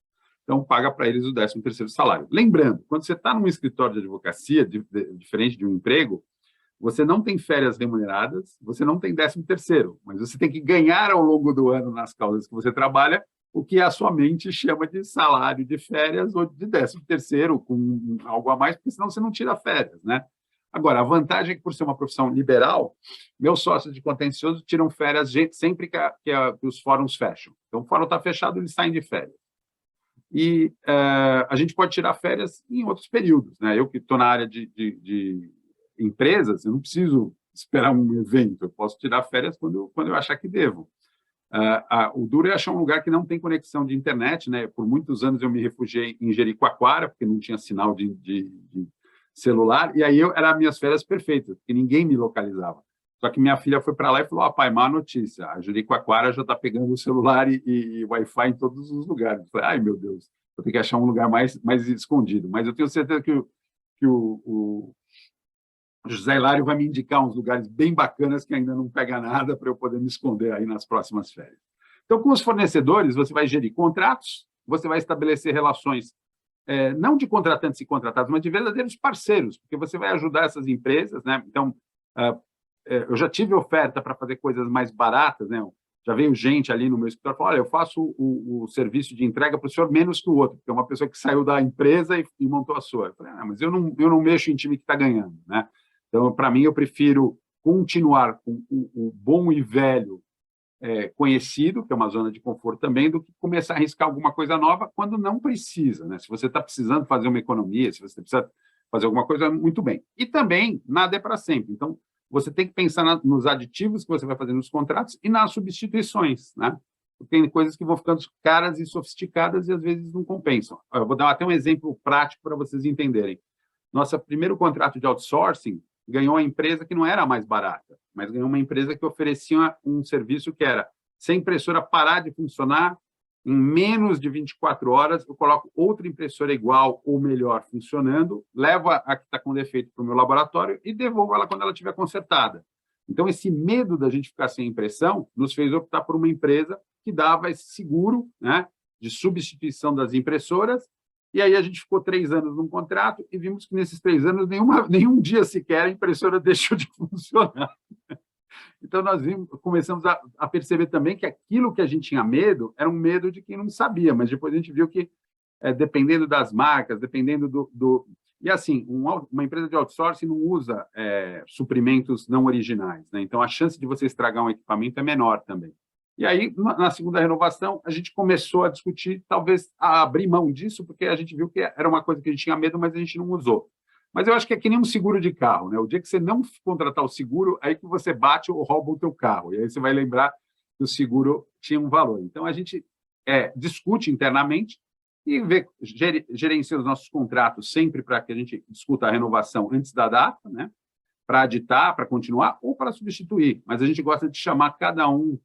então paga para eles o 13º salário. Lembrando, quando você está num escritório de advocacia, diferente de um emprego, você não tem férias remuneradas, você não tem 13º, mas você tem que ganhar ao longo do ano nas causas que você trabalha o que a sua mente chama de salário de férias ou de 13º, com algo a mais, porque senão você não tira férias, né? Agora, a vantagem é que, por ser uma profissão liberal, meus sócios de contencioso tiram férias sempre que os fóruns fecham. Então, o fórum está fechado, eles saem de férias. E a gente pode tirar férias em outros períodos, né? Eu que estou na área de empresas, eu não preciso esperar um evento, eu posso tirar férias quando eu achar que devo. O duro é achar um lugar que não tem conexão de internet, né? Por muitos anos eu me refugiei em Jericoacoara, porque não tinha sinal de celular, e aí eram as minhas férias perfeitas, porque ninguém me localizava. Só que minha filha foi para lá e falou, pai, má notícia, a Jericoacoara já está pegando o celular e Wi-Fi em todos os lugares. Eu falei, ai, meu Deus, vou ter que achar um lugar mais escondido. Mas eu tenho certeza que o José Hilário vai me indicar uns lugares bem bacanas que ainda não pega nada para eu poder me esconder aí nas próximas férias. Então, com os fornecedores, você vai gerir contratos, você vai estabelecer relações, não de contratantes e contratados, mas de verdadeiros parceiros, porque você vai ajudar essas empresas, né? Então, eu já tive oferta para fazer coisas mais baratas, né? Já veio gente ali no meu escritório e falou, olha, eu faço o serviço de entrega para o senhor menos que o outro, porque é uma pessoa que saiu da empresa e montou a sua. Eu falei, mas eu não mexo em time que está ganhando, né? Então, para mim, eu prefiro continuar com o bom e velho conhecido, que é uma zona de conforto também, do que começar a arriscar alguma coisa nova quando não precisa, né? Se você está precisando fazer uma economia, se você precisa fazer alguma coisa, muito bem. E também, nada é para sempre. Então, você tem que pensar nos aditivos que você vai fazer nos contratos e nas substituições, né? Porque tem coisas que vão ficando caras e sofisticadas e às vezes não compensam. Eu vou dar até um exemplo prático para vocês entenderem. Nosso primeiro contrato de outsourcing ganhou uma empresa que não era a mais barata, mas ganhou uma empresa que oferecia um serviço que era, se a impressora parar de funcionar, em menos de 24 horas, eu coloco outra impressora igual ou melhor funcionando, levo a que está com defeito para o meu laboratório e devolvo ela quando ela estiver consertada. Então, esse medo da gente ficar sem impressão nos fez optar por uma empresa que dava esse seguro, né, de substituição das impressoras. E aí a gente ficou 3 anos num contrato e vimos que nesses 3 anos nenhum dia sequer a impressora deixou de funcionar. Então, nós começamos a perceber também que aquilo que a gente tinha medo era um medo de quem não sabia, mas depois a gente viu que, dependendo das marcas, dependendo do... E, assim, uma empresa de outsourcing não usa suprimentos não originais, né? Então, a chance de você estragar um equipamento é menor também. E aí, na segunda renovação, a gente começou a discutir, talvez, a abrir mão disso, porque a gente viu que era uma coisa que a gente tinha medo, mas a gente não usou. Mas eu acho que é que nem um seguro de carro, né? O dia que você não contratar o seguro, aí que você bate ou rouba o teu carro. E aí você vai lembrar que o seguro tinha um valor. Então, a gente discute internamente e gerencia os nossos contratos sempre para que a gente discuta a renovação antes da data, né? Para aditar, para continuar ou para substituir. Mas a gente gosta de chamar cada um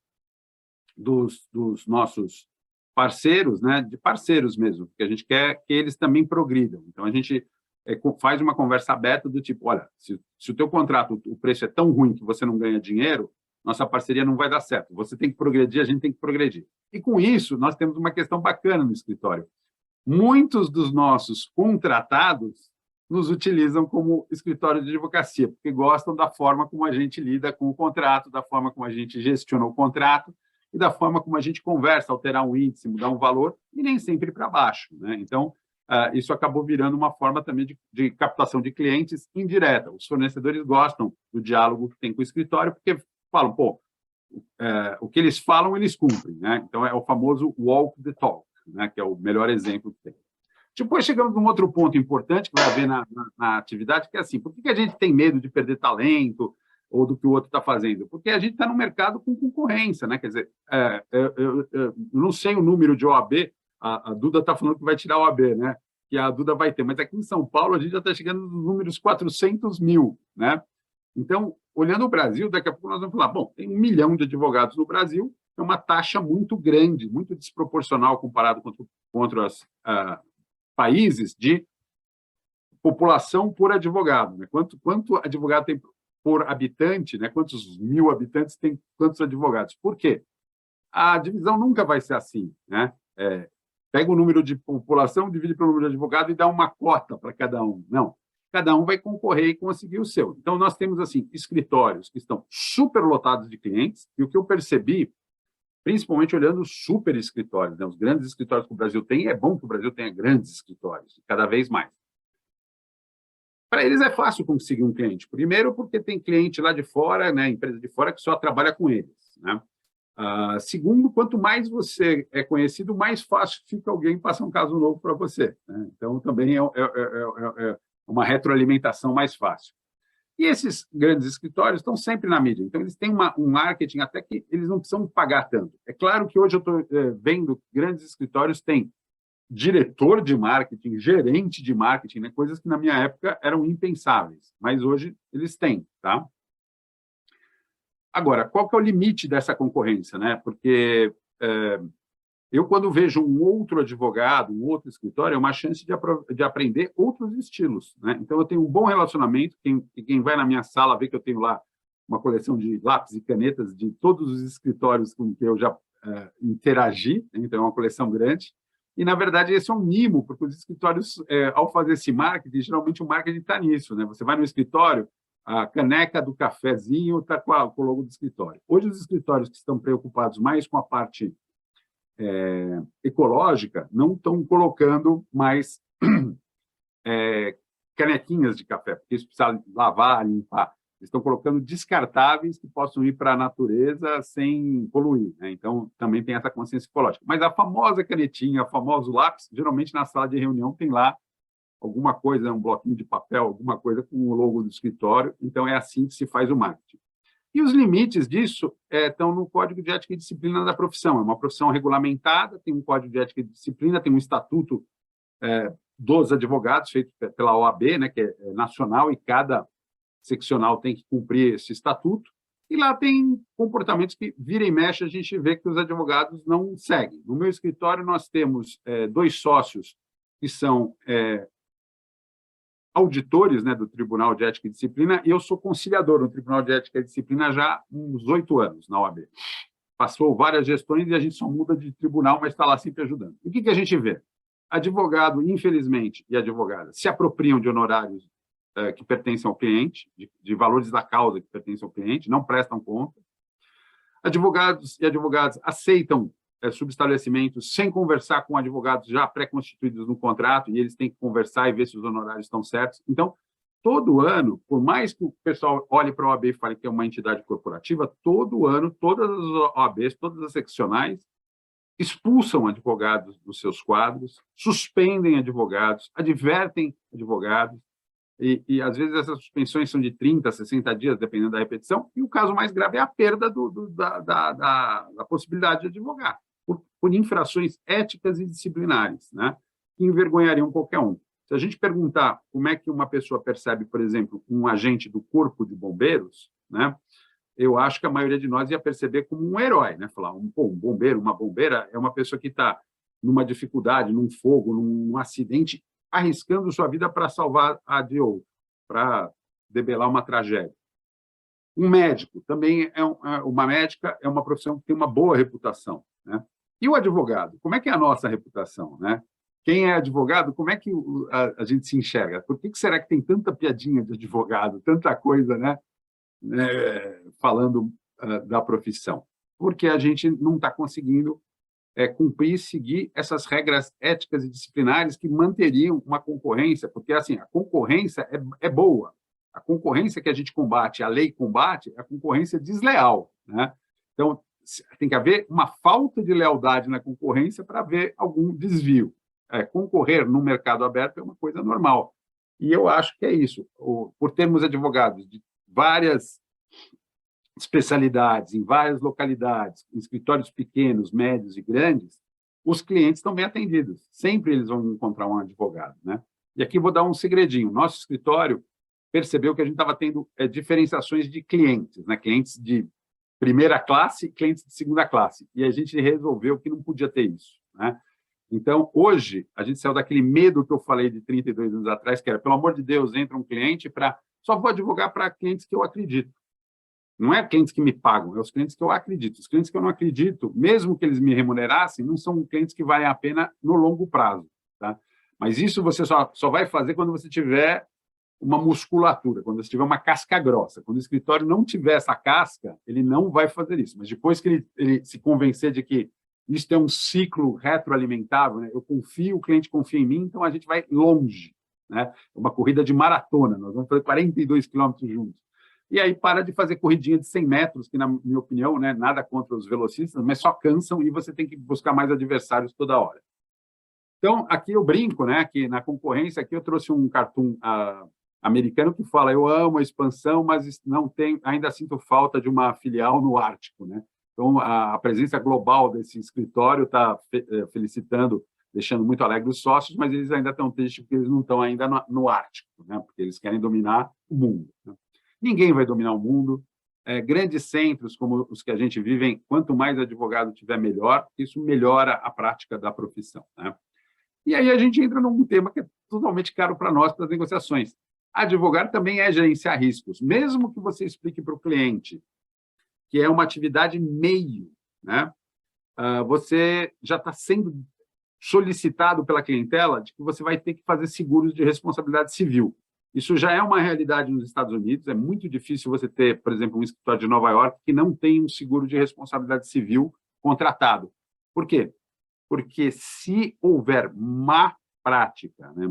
dos nossos parceiros, né, de parceiros mesmo, porque a gente quer que eles também progridam. Então, a gente faz uma conversa aberta do tipo, olha, se o teu contrato, o preço é tão ruim que você não ganha dinheiro, nossa parceria não vai dar certo. Você tem que progredir, a gente tem que progredir. E, com isso, nós temos uma questão bacana no escritório. Muitos dos nossos contratados nos utilizam como escritório de advocacia, porque gostam da forma como a gente lida com o contrato, da forma como a gente gestiona o contrato, e da forma como a gente conversa, alterar um índice, mudar um valor, e nem sempre para baixo, né? Então, isso acabou virando uma forma também de captação de clientes indireta. Os fornecedores gostam do diálogo que tem com o escritório, porque falam, o que eles falam, eles cumprem, né? Então, é o famoso walk the talk, né? Que é o melhor exemplo que tem. Depois chegamos num outro ponto importante que vai haver na atividade, que é assim, por que a gente tem medo de perder talento, ou do que o outro está fazendo? Porque a gente está no mercado com concorrência, né? Quer dizer, eu não sei o número de OAB, a Duda está falando que vai tirar a OAB, né? Que a Duda vai ter, mas aqui em São Paulo a gente já está chegando nos números 400 mil, né? Então, olhando o Brasil, daqui a pouco nós vamos falar, bom, tem 1 milhão de advogados no Brasil, é uma taxa muito grande, muito desproporcional comparado com outros países de população por advogado, né? Quanto advogado tem por habitante, né? Quantos mil habitantes tem quantos advogados? Por quê? A divisão nunca vai ser assim, né? Pega o número de população, divide pelo número de advogados e dá uma cota para cada um. Não. Cada um vai concorrer e conseguir o seu. Então, nós temos, assim, escritórios que estão superlotados de clientes, e o que eu percebi, principalmente olhando os super escritórios, né? Os grandes escritórios que o Brasil tem, é bom que o Brasil tenha grandes escritórios, cada vez mais. Para eles é fácil conseguir um cliente. Primeiro, porque tem cliente lá de fora, né, empresa de fora, que só trabalha com eles, né? Segundo, quanto mais você é conhecido, mais fácil fica alguém passar um caso novo para você, né? Então, também é uma retroalimentação mais fácil. E esses grandes escritórios estão sempre na mídia. Então, eles têm um marketing até que eles não precisam pagar tanto. É claro que hoje eu estou vendo que grandes escritórios têm diretor de marketing, gerente de marketing, né? Coisas que na minha época eram impensáveis, mas hoje eles têm, tá? Agora, qual que é o limite dessa concorrência, né? Porque eu, quando vejo um outro advogado, um outro escritório, é uma chance de aprender outros estilos, né? Então, eu tenho um bom relacionamento, quem vai na minha sala vê que eu tenho lá uma coleção de lápis e canetas de todos os escritórios com que eu já interagi, né? Então, é uma coleção grande. E, na verdade, esse é um mimo, porque os escritórios, ao fazer esse marketing, geralmente o marketing está nisso, né? Você vai no escritório, a caneca do cafezinho está com o logo do escritório. Hoje, os escritórios que estão preocupados mais com a parte ecológica não estão colocando mais canequinhas de café, porque isso precisa lavar, limpar. Eles estão colocando descartáveis que possam ir para a natureza sem poluir, né? Então, também tem essa consciência ecológica. Mas a famosa canetinha, o famoso lápis, geralmente na sala de reunião tem lá alguma coisa, um bloquinho de papel, alguma coisa com o logo do escritório. Então, é assim que se faz o marketing. E os limites disso estão no Código de Ética e Disciplina da profissão. É uma profissão regulamentada, tem um Código de Ética e Disciplina, tem um estatuto dos advogados, feito pela OAB, né, que é nacional, e cada seccional tem que cumprir esse estatuto. E lá tem comportamentos que, vira e mexe, a gente vê que os advogados não seguem. No meu escritório, nós temos 2 sócios que são auditores, né, do Tribunal de Ética e Disciplina, e eu sou conciliador no Tribunal de Ética e Disciplina já há uns 8 anos na OAB. Passou várias gestões e a gente só muda de tribunal, mas está lá sempre ajudando. O que a gente vê? Advogado, infelizmente, e advogada se apropriam de honorários que pertencem ao cliente, de valores da causa que pertencem ao cliente, não prestam conta. Advogados e advogadas aceitam subestabelecimentos sem conversar com advogados já pré-constituídos no contrato, e eles têm que conversar e ver se os honorários estão certos. Então, todo ano, por mais que o pessoal olhe para a OAB e fale que é uma entidade corporativa, todo ano, todas as OABs, todas as seccionais, expulsam advogados dos seus quadros, suspendem advogados, advertem advogados, e às vezes essas suspensões são de 30, 60 dias, dependendo da repetição, e o caso mais grave é a perda da possibilidade de advogar, por infrações éticas e disciplinares, né, que envergonhariam qualquer um. Se a gente perguntar como é que uma pessoa percebe, por exemplo, um agente do Corpo de Bombeiros, né, eu acho que a maioria de nós ia perceber como um herói, né? Falar, um bombeiro, uma bombeira é uma pessoa que está numa dificuldade, num fogo, num acidente, arriscando sua vida para salvar a de outro, para debelar uma tragédia. Um médico também uma médica é uma profissão que tem uma boa reputação, né? E o advogado, como é que é a nossa reputação, né? Quem é advogado, como é que a gente se enxerga? Por que será que tem tanta piadinha de advogado, tanta coisa, né? Falando da profissão? Porque a gente não está conseguindo cumprir e seguir essas regras éticas e disciplinares que manteriam uma concorrência, porque assim, a concorrência é boa. A concorrência que a gente combate, a lei combate, é a concorrência desleal, né? Então, tem que haver uma falta de lealdade na concorrência para haver algum desvio. Concorrer no mercado aberto é uma coisa normal. E eu acho que é isso. Por termos advogados de várias especialidades, em várias localidades, em escritórios pequenos, médios e grandes, os clientes estão bem atendidos. Sempre eles vão encontrar um advogado, né? E aqui vou dar um segredinho. Nosso escritório percebeu que a gente estava tendo diferenciações de clientes, né? Clientes de primeira classe e clientes de segunda classe. E a gente resolveu que não podia ter isso, né? Então, hoje, a gente saiu daquele medo que eu falei de 32 anos atrás, que era, pelo amor de Deus, entra um cliente para... Só vou advogar para clientes que eu acredito. Não é clientes que me pagam, é os clientes que eu acredito. Os clientes que eu não acredito, mesmo que eles me remunerassem, não são clientes que valem a pena no longo prazo, tá? Mas isso você só vai fazer quando você tiver uma musculatura, quando você tiver uma casca grossa. Quando o escritório não tiver essa casca, ele não vai fazer isso. Mas depois que ele se convencer de que isso é um ciclo retroalimentável, né? Eu confio, o cliente confia em mim, então a gente vai longe, né? Uma corrida de maratona, nós vamos fazer 42 quilômetros juntos. E aí para de fazer corridinha de 100 metros, que, na minha opinião, né, nada contra os velocistas, mas só cansam e você tem que buscar mais adversários toda hora. Então, aqui eu brinco, né, que na concorrência, aqui eu trouxe um cartoon americano que fala: eu amo a expansão, mas não tenho, ainda sinto falta de uma filial no Ártico, né? Então, a presença global desse escritório está felicitando, deixando muito alegre os sócios, mas eles ainda estão tristes porque eles não estão ainda no Ártico, né? Porque eles querem dominar o mundo, né? Ninguém vai dominar o mundo. Grandes centros como os que a gente vive, quanto mais advogado tiver, melhor. Isso melhora a prática da profissão, né? E aí a gente entra num tema que é totalmente caro para nós, para as negociações. Advogar também é gerenciar riscos, mesmo que você explique para o cliente que é uma atividade meio, né? Você já está sendo solicitado pela clientela de que você vai ter que fazer seguros de responsabilidade civil. Isso já é uma realidade nos Estados Unidos. É muito difícil você ter, por exemplo, um escritório de Nova York que não tem um seguro de responsabilidade civil contratado. Por quê? Porque se houver má prática, né,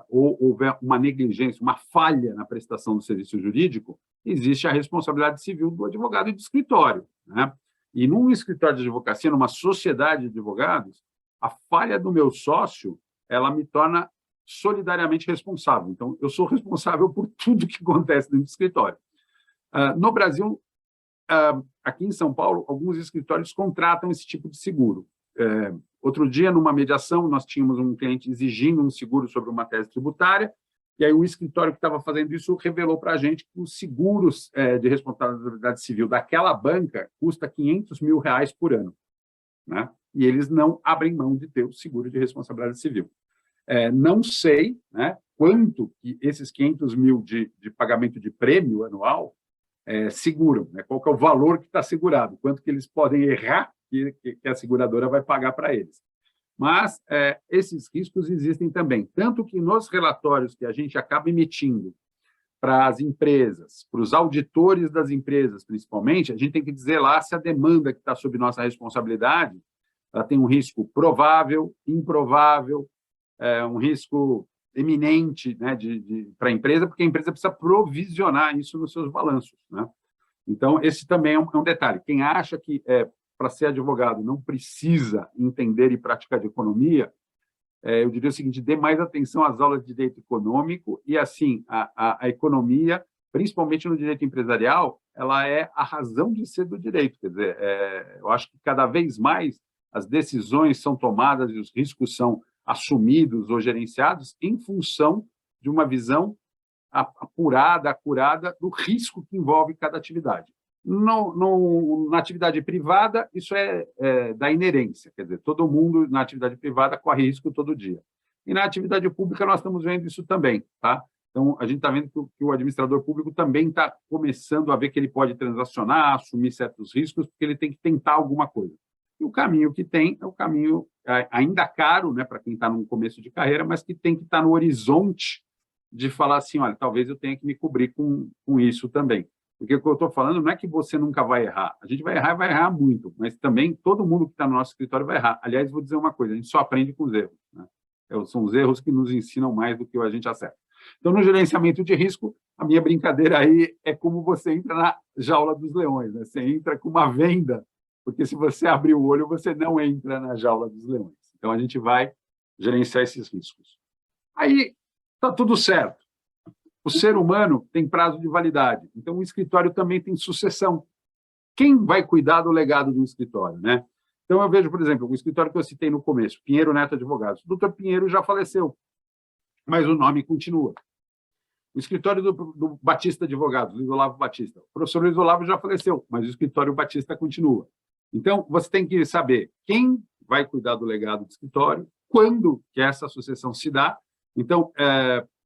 ou houver uma negligência, uma falha na prestação do serviço jurídico, existe a responsabilidade civil do advogado e do escritório, né? E num escritório de advocacia, numa sociedade de advogados, a falha do meu sócio, ela me torna solidariamente responsável. Então, eu sou responsável por tudo que acontece dentro do escritório. No Brasil, aqui em São Paulo, alguns escritórios contratam esse tipo de seguro. Outro dia, numa mediação, nós tínhamos um cliente exigindo um seguro sobre uma tese tributária, e aí o escritório que estava fazendo isso revelou para a gente que os seguros de responsabilidade civil daquela banca custa R$500 mil por ano, né? E eles não abrem mão de ter o seguro de responsabilidade civil. Não sei, né, quanto que esses 500 mil de pagamento de prêmio anual seguram, né? Qual que é o valor que está segurado, quanto que eles podem errar que a seguradora vai pagar para eles. Mas esses riscos existem também, tanto que nos relatórios que a gente acaba emitindo para as empresas, para os auditores das empresas, principalmente, a gente tem que dizer lá se a demanda que está sob nossa responsabilidade ela tem um risco provável, improvável, um risco eminente, né, para a empresa, porque a empresa precisa provisionar isso nos seus balanços, né? Então, esse também é um detalhe. Quem acha que, para ser advogado, não precisa entender e praticar de economia, eu diria o seguinte: dê mais atenção às aulas de direito econômico e, assim, a economia, principalmente no direito empresarial, ela é a razão de ser do direito. Quer dizer, eu acho que cada vez mais as decisões são tomadas e os riscos são assumidos ou gerenciados em função de uma visão apurada, acurada do risco que envolve cada atividade. Na atividade privada, isso é da inerência, quer dizer, todo mundo na atividade privada corre risco todo dia. E na atividade pública nós estamos vendo isso também, tá? Então, a gente está vendo que o administrador público também está começando a ver que ele pode transacionar, assumir certos riscos, porque ele tem que tentar alguma coisa. E o caminho que tem é o caminho ainda caro, né, para quem está no começo de carreira, mas que tem que estar no horizonte de falar assim: olha, talvez eu tenha que me cobrir com isso também. Porque o que eu estou falando não é que você nunca vai errar. A gente vai errar e vai errar muito, mas também todo mundo que está no nosso escritório vai errar. Aliás, vou dizer uma coisa: a gente só aprende com os erros, né? São os erros que nos ensinam mais do que a gente acerta. Então, no gerenciamento de risco, a minha brincadeira aí é como você entra na jaula dos leões, né? Você entra com uma venda, porque se você abrir o olho, você não entra na jaula dos leões. Então, a gente vai gerenciar esses riscos. Aí, está tudo certo. O ser humano tem prazo de validade, então o escritório também tem sucessão. Quem vai cuidar do legado do escritório, né? Então, eu vejo, por exemplo, o escritório que eu citei no começo, Pinheiro Neto Advogados. O doutor Pinheiro já faleceu, mas o nome continua. O escritório do Batista Advogados, Luiz Olavo Batista. O professor Luiz Olavo já faleceu, mas o escritório Batista continua. Então, você tem que saber quem vai cuidar do legado do escritório, quando que essa sucessão se dá. Então,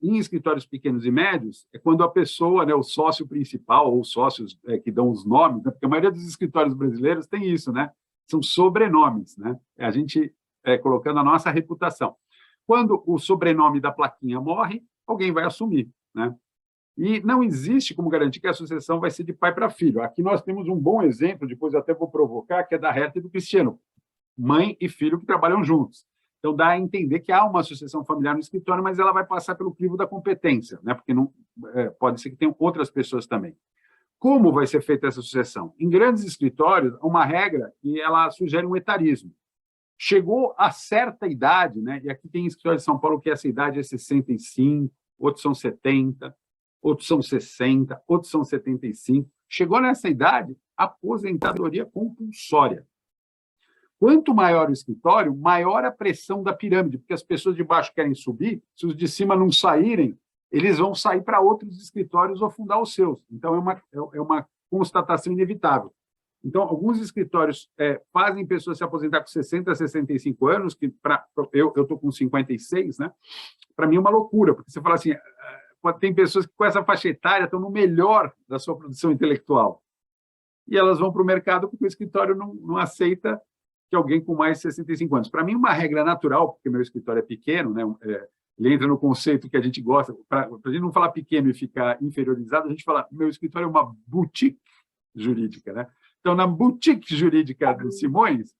em escritórios pequenos e médios, é quando a pessoa, né, o sócio principal, ou sócios que dão os nomes, né, porque a maioria dos escritórios brasileiros tem isso, né? São sobrenomes, né? É a gente colocando a nossa reputação. Quando o sobrenome da plaquinha morre, alguém vai assumir, né? E não existe como garantir que a sucessão vai ser de pai para filho. Aqui nós temos um bom exemplo, depois eu até vou provocar, que é da Herta e do Cristiano, mãe e filho que trabalham juntos. Então, dá a entender que há uma sucessão familiar no escritório, mas ela vai passar pelo crivo da competência, né? Porque não, pode ser que tenham outras pessoas também. Como vai ser feita essa sucessão? Em grandes escritórios, há uma regra que ela sugere um etarismo. Chegou a certa idade, né? E aqui tem escritório de São Paulo que essa idade é 65, outros são 70, outros são 60, outros são 75. Chegou nessa idade, aposentadoria compulsória. Quanto maior o escritório, maior a pressão da pirâmide, porque as pessoas de baixo querem subir, se os de cima não saírem, eles vão sair para outros escritórios ou fundar os seus. Então, é uma constatação inevitável. Então, alguns escritórios fazem pessoas se aposentar com 60, 65 anos, que eu estou com 56, né? Para mim é uma loucura, porque você fala assim, tem pessoas que com essa faixa etária estão no melhor da sua produção intelectual. E elas vão para o mercado porque o escritório não aceita que alguém com mais de 65 anos. Para mim, uma regra natural, porque meu escritório é pequeno, né? Ele entra no conceito que a gente gosta, para a gente não falar pequeno e ficar inferiorizado, a gente fala, meu escritório é uma boutique jurídica, né? Então, na boutique jurídica do Simões,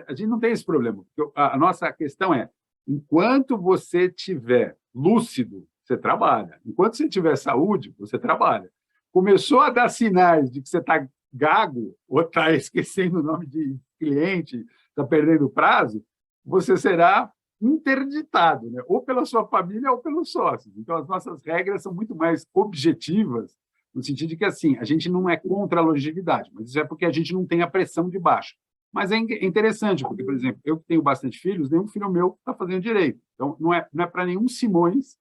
a gente não tem esse problema. A nossa questão é, enquanto você estiver lúcido, você trabalha. Enquanto você tiver saúde, você trabalha. Começou a dar sinais de que você está gago ou está esquecendo o nome de cliente, está perdendo prazo, você será interditado, né? Ou pela sua família ou pelos sócios. Então, as nossas regras são muito mais objetivas, no sentido de que, assim, a gente não é contra a longevidade, mas isso é porque a gente não tem a pressão de baixo. Mas é interessante, porque, por exemplo, eu que tenho bastante filhos, nenhum filho meu está fazendo direito. Então, não é para nenhum Simões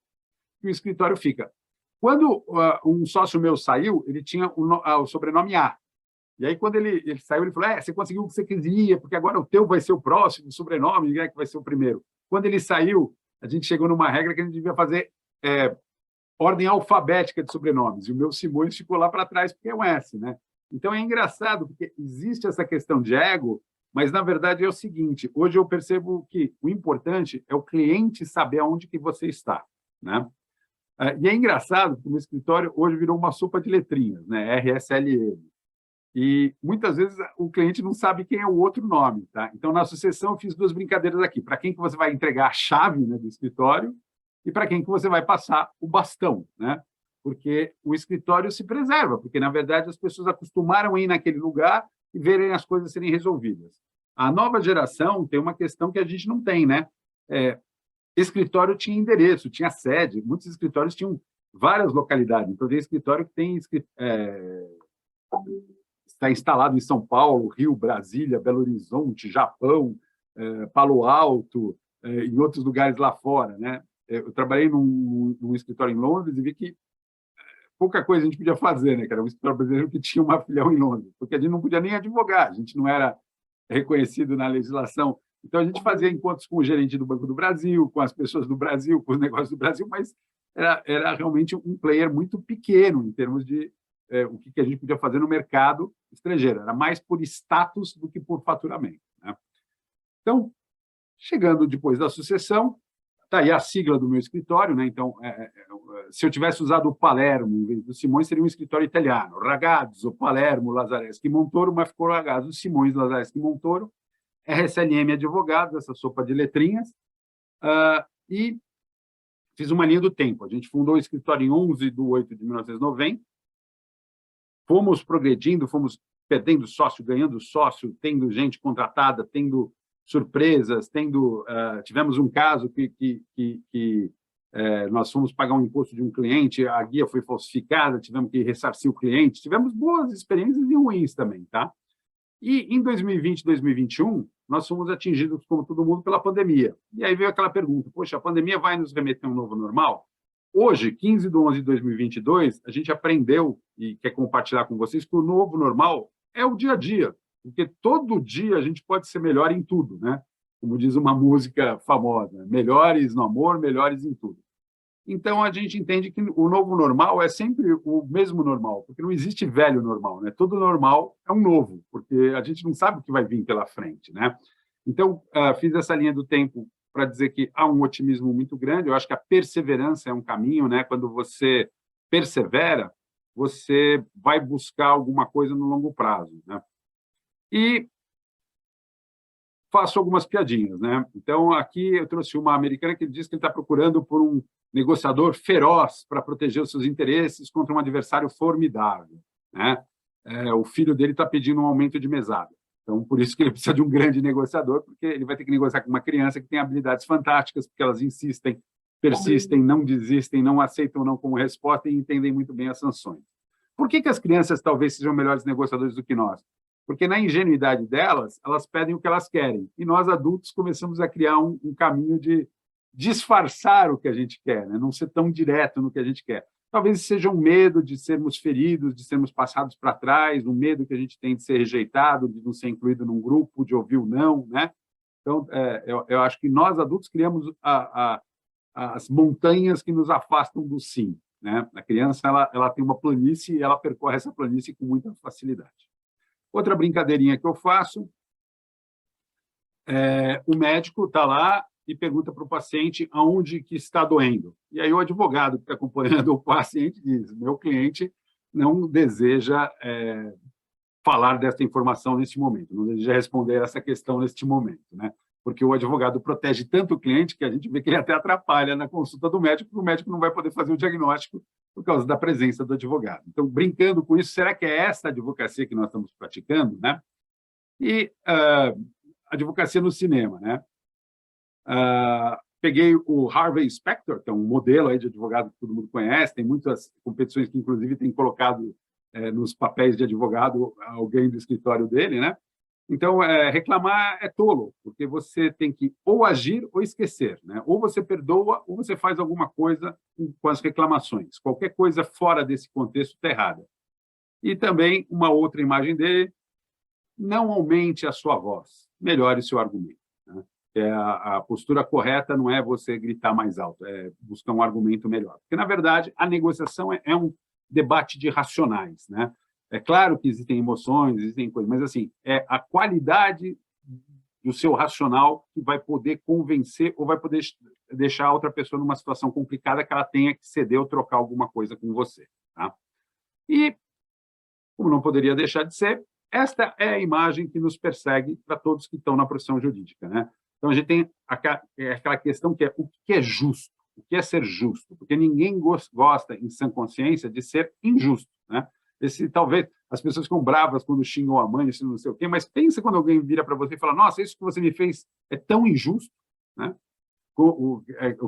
que o escritório fica. Quando um sócio meu saiu, ele tinha o sobrenome A. E aí, quando ele saiu, ele falou, você conseguiu o que você queria, porque agora o teu vai ser o próximo, o sobrenome, ninguém é que vai ser o primeiro. Quando ele saiu, a gente chegou numa regra que a gente devia fazer ordem alfabética de sobrenomes, e o meu Simões ficou lá para trás, porque é um S, né? Então, é engraçado, porque existe essa questão de ego, mas, na verdade, é o seguinte, hoje eu percebo que o importante é o cliente saber aonde que você está, né? E é engraçado, porque o escritório hoje virou uma sopa de letrinhas, né? RSLM. E, muitas vezes, o cliente não sabe quem é o outro nome, tá? Então, na sucessão, eu fiz duas brincadeiras aqui. Para quem que você vai entregar a chave, né, do escritório e para quem que você vai passar o bastão, né? Porque o escritório se preserva, porque, na verdade, as pessoas acostumaram a ir naquele lugar e verem as coisas serem resolvidas. A nova geração tem uma questão que a gente não tem, né? Escritório tinha endereço, tinha sede, muitos escritórios tinham várias localidades. Então, tem escritório que tem está instalado em São Paulo, Rio, Brasília, Belo Horizonte, Japão, Palo Alto, em outros lugares lá fora, né? Eu trabalhei num escritório em Londres e vi que pouca coisa a gente podia fazer, né? Que era um escritório brasileiro que tinha uma filial em Londres, porque a gente não podia nem advogar, a gente não era reconhecido na legislação. Então, a gente fazia encontros com o gerente do Banco do Brasil, com as pessoas do Brasil, com os negócios do Brasil, mas era realmente um player muito pequeno em termos de o que a gente podia fazer no mercado estrangeiro. Era mais por status do que por faturamento, né? Então, chegando depois da sucessão, está aí a sigla do meu escritório, né? Então, se eu tivesse usado o Palermo em vez do Simões, seria um escritório italiano. Ragazzo, Palermo, Lazzareschi, Montoro, mas ficou Ragazzo, Simões, Lazzareschi, Montoro, RSLM Advogados, essa sopa de letrinhas, e fiz uma linha do tempo. A gente fundou o escritório em 11/8/1990, fomos progredindo, fomos perdendo sócio, ganhando sócio, tendo gente contratada, tendo surpresas, tivemos um caso que nós fomos pagar um imposto de um cliente, a guia foi falsificada, tivemos que ressarcir o cliente, tivemos boas experiências e ruins também, tá? E em 2020, 2021, nós fomos atingidos, como todo mundo, pela pandemia. E aí veio aquela pergunta, poxa, a pandemia vai nos remeter a um novo normal? hoje, 15/11/2022, a gente aprendeu e quer compartilhar com vocês que o novo normal é o dia a dia, porque todo dia a gente pode ser melhor em tudo, né? Como diz uma música famosa, melhores no amor, melhores em tudo. Então, a gente entende que o novo normal é sempre o mesmo normal, porque não existe velho normal, né? Todo normal é um novo, porque a gente não sabe o que vai vir pela frente, né? Então, fiz essa linha do tempo para dizer que há um otimismo muito grande. Eu acho que a perseverança é um caminho, né? Quando você persevera, você vai buscar alguma coisa no longo prazo, né? E faço algumas piadinhas, né? Então, aqui eu trouxe uma americana que diz que ele está procurando por um negociador feroz para proteger os seus interesses contra um adversário formidável, né? O filho dele está pedindo um aumento de mesada. Então, por isso que ele precisa de um grande negociador, porque ele vai ter que negociar com uma criança que tem habilidades fantásticas, porque elas insistem, persistem, não desistem, não aceitam não como resposta e entendem muito bem as sanções. Por que as crianças talvez sejam melhores negociadores do que nós? Porque, na ingenuidade delas, elas pedem o que elas querem. E nós, adultos, começamos a criar um caminho de disfarçar o que a gente quer, né? Não ser tão direto no que a gente quer. Talvez seja um medo de sermos feridos, de sermos passados para trás, um medo que a gente tem de ser rejeitado, de não ser incluído num grupo, de ouvir o não, né? Então, eu acho que nós, adultos, criamos as montanhas que nos afastam do sim, né? A criança ela tem uma planície e ela percorre essa planície com muita facilidade. Outra brincadeirinha que eu faço o médico está lá e pergunta para o paciente aonde que está doendo. E aí o advogado que está acompanhando o paciente diz, meu cliente não deseja falar dessa informação neste momento, não deseja responder essa questão neste momento, né? Porque o advogado protege tanto o cliente que a gente vê que ele até atrapalha na consulta do médico, porque o médico não vai poder fazer o diagnóstico por causa da presença do advogado. Então, brincando com isso, será que é essa advocacia que nós estamos praticando, né? E advocacia no cinema, né? Peguei o Harvey Specter, que é um modelo aí de advogado que todo mundo conhece, tem muitas competições que, inclusive, tem colocado nos papéis de advogado alguém do escritório dele, né? Então, reclamar é tolo, porque você tem que ou agir ou esquecer, né? Ou você perdoa ou você faz alguma coisa com as reclamações. Qualquer coisa fora desse contexto está errada. E também uma outra imagem dele, não aumente a sua voz, melhore seu argumento, né? A postura correta não é você gritar mais alto, é buscar um argumento melhor. Porque, na verdade, a negociação é um debate de racionais, né? É claro que existem emoções, existem coisas, mas assim, é a qualidade do seu racional que vai poder convencer ou vai poder deixar a outra pessoa numa situação complicada que ela tenha que ceder ou trocar alguma coisa com você, tá? E, como não poderia deixar de ser, esta é a imagem que nos persegue para todos que estão na profissão jurídica, né? Então, a gente tem aquela questão que é o que é justo, o que é ser justo, porque ninguém gosta, em sã consciência, de ser injusto, né? Talvez as pessoas ficam bravas quando xingam a mãe, isso não sei o quê, mas pensa quando alguém vira para você e fala, nossa, isso que você me fez é tão injusto, né? O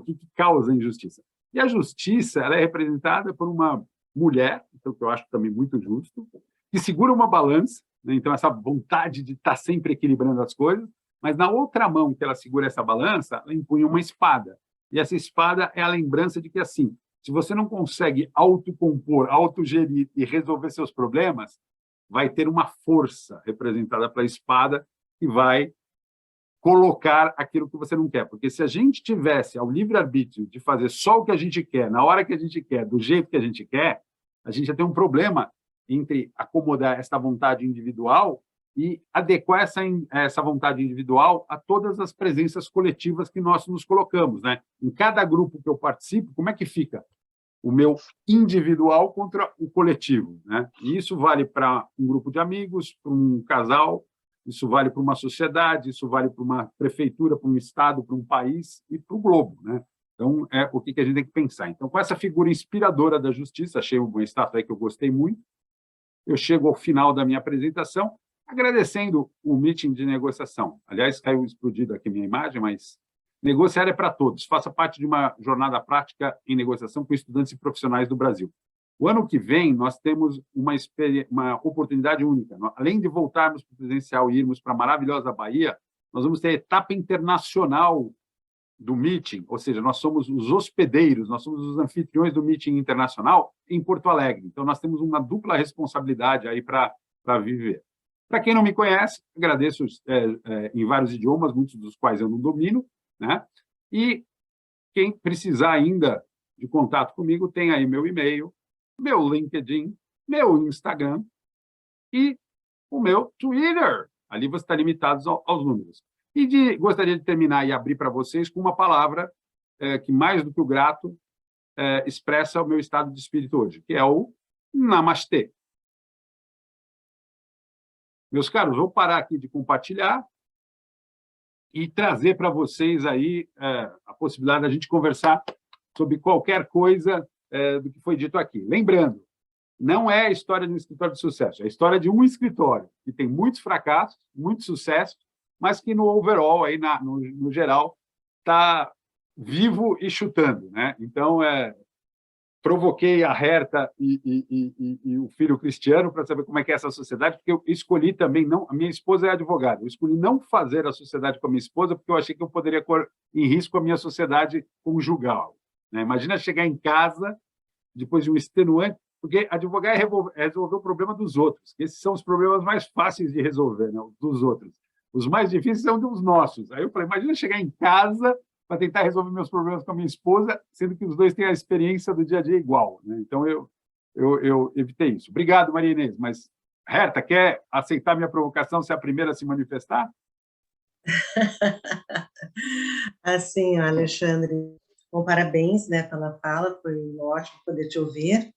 que causa injustiça? E a justiça ela é representada por uma mulher, então, que eu acho também muito justo, que segura uma balança, né? Então, essa vontade de estar sempre equilibrando as coisas, mas na outra mão que ela segura essa balança, ela empunha uma espada. E essa espada é a lembrança de que, assim, se você não consegue autocompor, autogerir e resolver seus problemas, vai ter uma força representada pela espada que vai colocar aquilo que você não quer. Porque se a gente tivesse ao livre-arbítrio de fazer só o que a gente quer, na hora que a gente quer, do jeito que a gente quer, a gente já tem um problema entre acomodar essa vontade individual e adequar essa vontade individual a todas as presenças coletivas que nós nos colocamos, né? Em cada grupo que eu participo, como é que fica o meu individual contra o coletivo, né? E isso vale para um grupo de amigos, para um casal, isso vale para uma sociedade, isso vale para uma prefeitura, para um estado, para um país e para o globo, né? Então, é o que a gente tem que pensar. Então, com essa figura inspiradora da justiça, achei uma estátua aí que eu gostei muito, eu chego ao final da minha apresentação, agradecendo o meeting de negociação. Aliás, caiu explodido aqui minha imagem, mas negociar é para todos. Faça parte de uma jornada prática em negociação com estudantes e profissionais do Brasil. O ano que vem, nós temos uma oportunidade única. Além de voltarmos para o presencial e irmos para a maravilhosa Bahia, nós vamos ter a etapa internacional do meeting, ou seja, nós somos os hospedeiros, nós somos os anfitriões do meeting internacional em Porto Alegre. Então, nós temos uma dupla responsabilidade aí para viver. Para quem não me conhece, agradeço em vários idiomas, muitos dos quais eu não domino, né? E quem precisar ainda de contato comigo, tem aí meu e-mail, meu LinkedIn, meu Instagram e o meu Twitter. Ali você está limitado aos números. E gostaria de terminar e abrir para vocês com uma palavra que, mais do que o grato, expressa o meu estado de espírito hoje, que é o Namastê. Meus caros, vou parar aqui de compartilhar e trazer para vocês aí a possibilidade da gente conversar sobre qualquer coisa do que foi dito aqui. Lembrando, não é a história de um escritório de sucesso, é a história de um escritório que tem muitos fracassos, muito sucesso, mas que no overall, aí no geral, está vivo e chutando, né? Então, provoquei a Herta e o filho Cristiano para saber como é que é essa sociedade, porque eu escolhi também, não, a minha esposa é advogada, eu escolhi não fazer a sociedade com a minha esposa, porque eu achei que eu poderia pôr em risco a minha sociedade conjugal, né? Imagina chegar em casa, depois de um extenuante, porque advogar é resolver o problema dos outros, esses são os problemas mais fáceis de resolver, né, dos outros. Os mais difíceis são dos nossos. Aí eu falei, imagina chegar em casa para tentar resolver meus problemas com a minha esposa, sendo que os dois têm a experiência do dia a dia igual, né? Então, eu evitei isso. Obrigado, Maria Inês. Mas, Herta, quer aceitar minha provocação, ser a primeira a se manifestar? Assim, Alexandre, bom, parabéns, né, pela fala, foi ótimo poder te ouvir.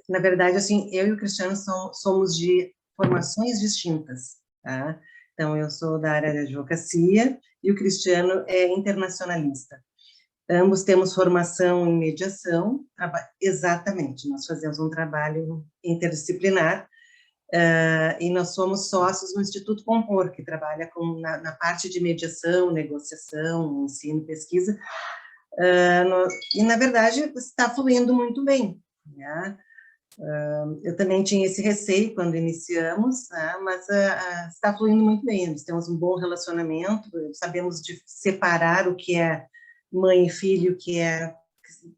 Na verdade, assim, eu e o Cristiano somos de formações distintas, tá? Então, eu sou da área de advocacia e o Cristiano é internacionalista. Ambos temos formação em mediação, exatamente, nós fazemos um trabalho interdisciplinar, e nós somos sócios no Instituto Compor, que trabalha na parte de mediação, negociação, ensino, pesquisa, e, na verdade, está fluindo muito bem, né? Eu também tinha esse receio quando iniciamos, né? Mas está fluindo muito bem, nós temos um bom relacionamento, sabemos separar o que é mãe e filho, o que é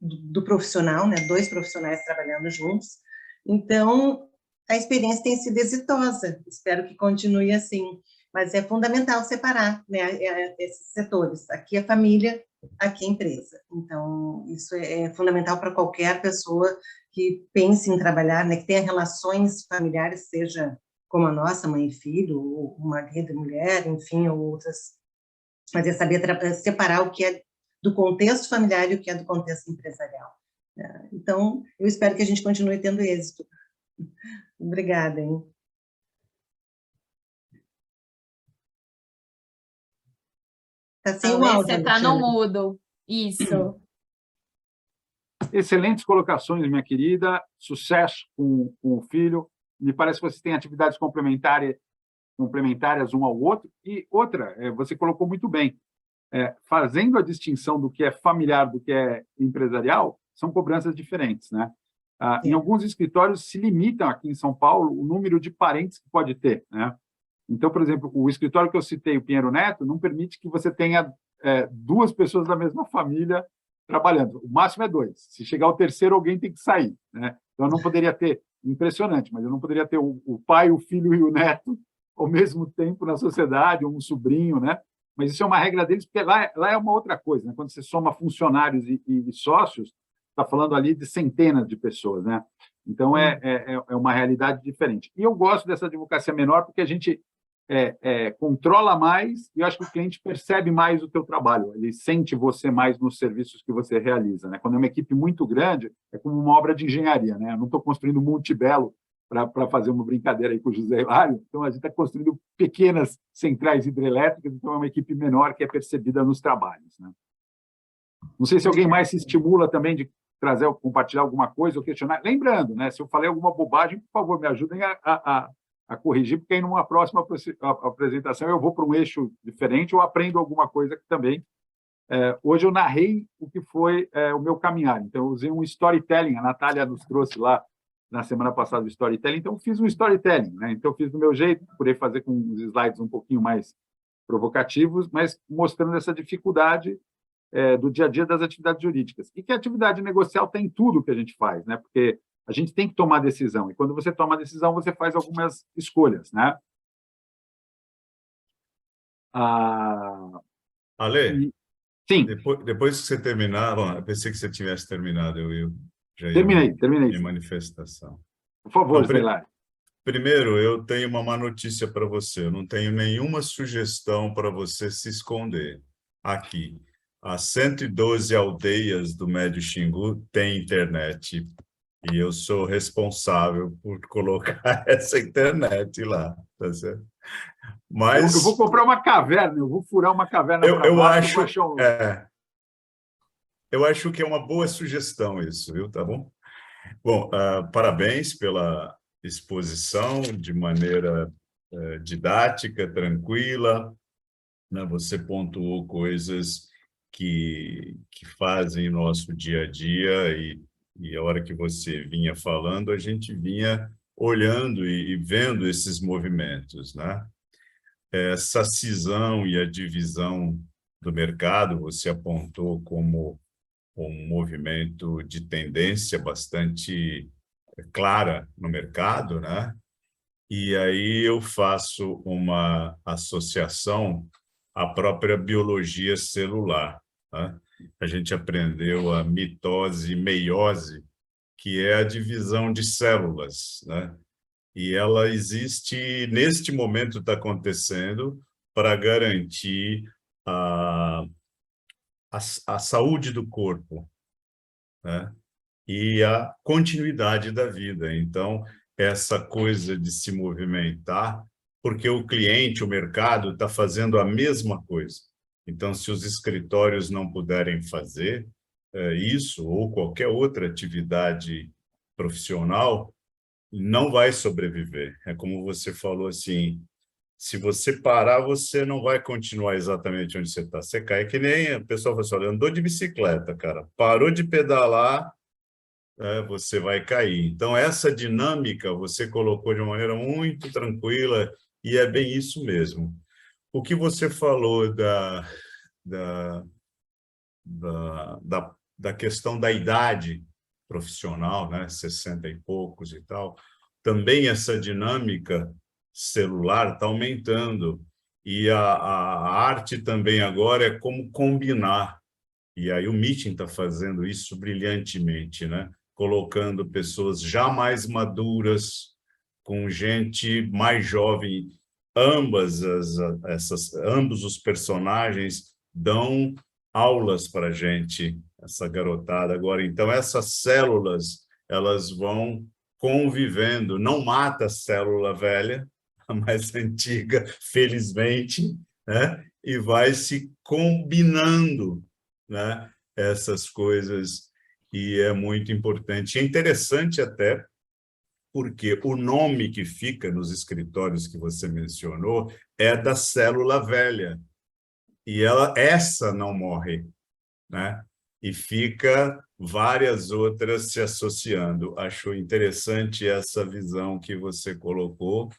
do profissional, né? Dois profissionais trabalhando juntos. Então, a experiência tem sido exitosa, espero que continue assim, mas é fundamental separar, né, esses setores, aqui a família, aqui a empresa. Então, isso é fundamental para qualquer pessoa que pense em trabalhar, né, que tenha relações familiares, seja como a nossa, mãe e filho, ou marido e mulher, enfim, ou outras, mas é saber separar o que é do contexto familiar e o que é do contexto empresarial. Então, eu espero que a gente continue tendo êxito. Obrigada, hein? Está sem o áudio, você está no mudo. Isso. Excelentes colocações, minha querida. Sucesso com o filho. Me parece que vocês têm atividades complementares um ao outro. E outra, você colocou muito bem, fazendo a distinção do que é familiar do que é empresarial, são cobranças diferentes, né? Em alguns escritórios se limitam aqui em São Paulo o número de parentes que pode ter, né? Então, por exemplo, o escritório que eu citei, o Pinheiro Neto, não permite que você tenha duas pessoas da mesma família trabalhando. O máximo é 2. Se chegar ao terceiro, alguém tem que sair, né? Então, eu não poderia ter, impressionante, mas eu não poderia ter o pai, o filho e o neto ao mesmo tempo na sociedade, ou um sobrinho, né? Mas isso é uma regra deles, porque lá é uma outra coisa, né? Quando você soma funcionários e sócios, está falando ali de centenas de pessoas, né? Então, é uma realidade diferente. E eu gosto dessa advocacia menor porque a gente controla mais e eu acho que o cliente percebe mais o teu trabalho, ele sente você mais nos serviços que você realiza, né? Quando é uma equipe muito grande, é como uma obra de engenharia, né? Eu não estou construindo Multibelo para fazer uma brincadeira aí com o José Hilário, então a gente está construindo pequenas centrais hidrelétricas, então é uma equipe menor que é percebida nos trabalhos, né? Não sei se alguém mais se estimula também de trazer ou compartilhar alguma coisa ou questionar. Lembrando, né, se eu falei alguma bobagem, por favor, me ajudem a corrigir, porque aí numa próxima apresentação eu vou para um eixo diferente ou aprendo alguma coisa que também... hoje eu narrei o que foi o meu caminhar, então eu usei um storytelling, a Natália nos trouxe lá na semana passada o storytelling, então eu fiz um storytelling, né? Então eu fiz do meu jeito, procurei fazer com os slides um pouquinho mais provocativos, mas mostrando essa dificuldade do dia a dia das atividades jurídicas. E que a atividade negocial tem tudo que a gente faz, né? Porque a gente tem que tomar decisão. E quando você toma a decisão, você faz algumas escolhas, né? Ale, Sim, depois que você terminar, bom, eu pensei que você tivesse terminado, eu já ia terminei. minha manifestação. Por favor, Então, Zelar. primeiro, eu tenho uma má notícia para você. Eu não tenho nenhuma sugestão para você se esconder. Aqui, as 112 aldeias do Médio Xingu têm internet. E eu sou responsável por colocar essa internet lá, tá certo? Mas Eu vou comprar uma caverna, eu vou furar uma caverna para eu baixo, acho, vou achar um... eu acho que é uma boa sugestão isso, viu? Tá bom? Bom, parabéns pela exposição de maneira didática, tranquila, né? Você pontuou coisas que fazem nosso dia a dia e a hora que você vinha falando, a gente vinha olhando e vendo esses movimentos, né? Essa cisão e a divisão do mercado, você apontou como um movimento de tendência bastante clara no mercado, né? E aí eu faço uma associação à própria biologia celular, né? A gente aprendeu a mitose e meiose, que é a divisão de células, né? E ela existe, neste momento está acontecendo, para garantir a, a saúde do corpo, né? E a continuidade da vida. Então, essa coisa de se movimentar, porque o cliente, o mercado, está fazendo a mesma coisa. Então, se os escritórios não puderem fazer isso, ou qualquer outra atividade profissional, não vai sobreviver. É como você falou assim, se você parar, você não vai continuar exatamente onde você está. Você cai, é que nem o pessoal fala assim, olha, andou de bicicleta, cara, parou de pedalar, você vai cair. Então, essa dinâmica você colocou de uma maneira muito tranquila e é bem isso mesmo. O que você falou da, da questão da idade profissional, né? 60 e poucos e tal, também essa dinâmica celular está aumentando. E a arte também agora é como combinar. E aí o Meeting está fazendo isso brilhantemente, né? Colocando pessoas já mais maduras, com gente mais jovem. Ambos os personagens dão aulas para a gente, essa garotada agora. Então, essas células, elas vão convivendo. Não mata a célula velha, a mais antiga, felizmente, né? E vai se combinando, né? Essas coisas, e é muito importante. É interessante até porque o nome que fica nos escritórios que você mencionou é da célula velha, e essa não morre, né? E fica várias outras se associando. Acho interessante essa visão que você colocou.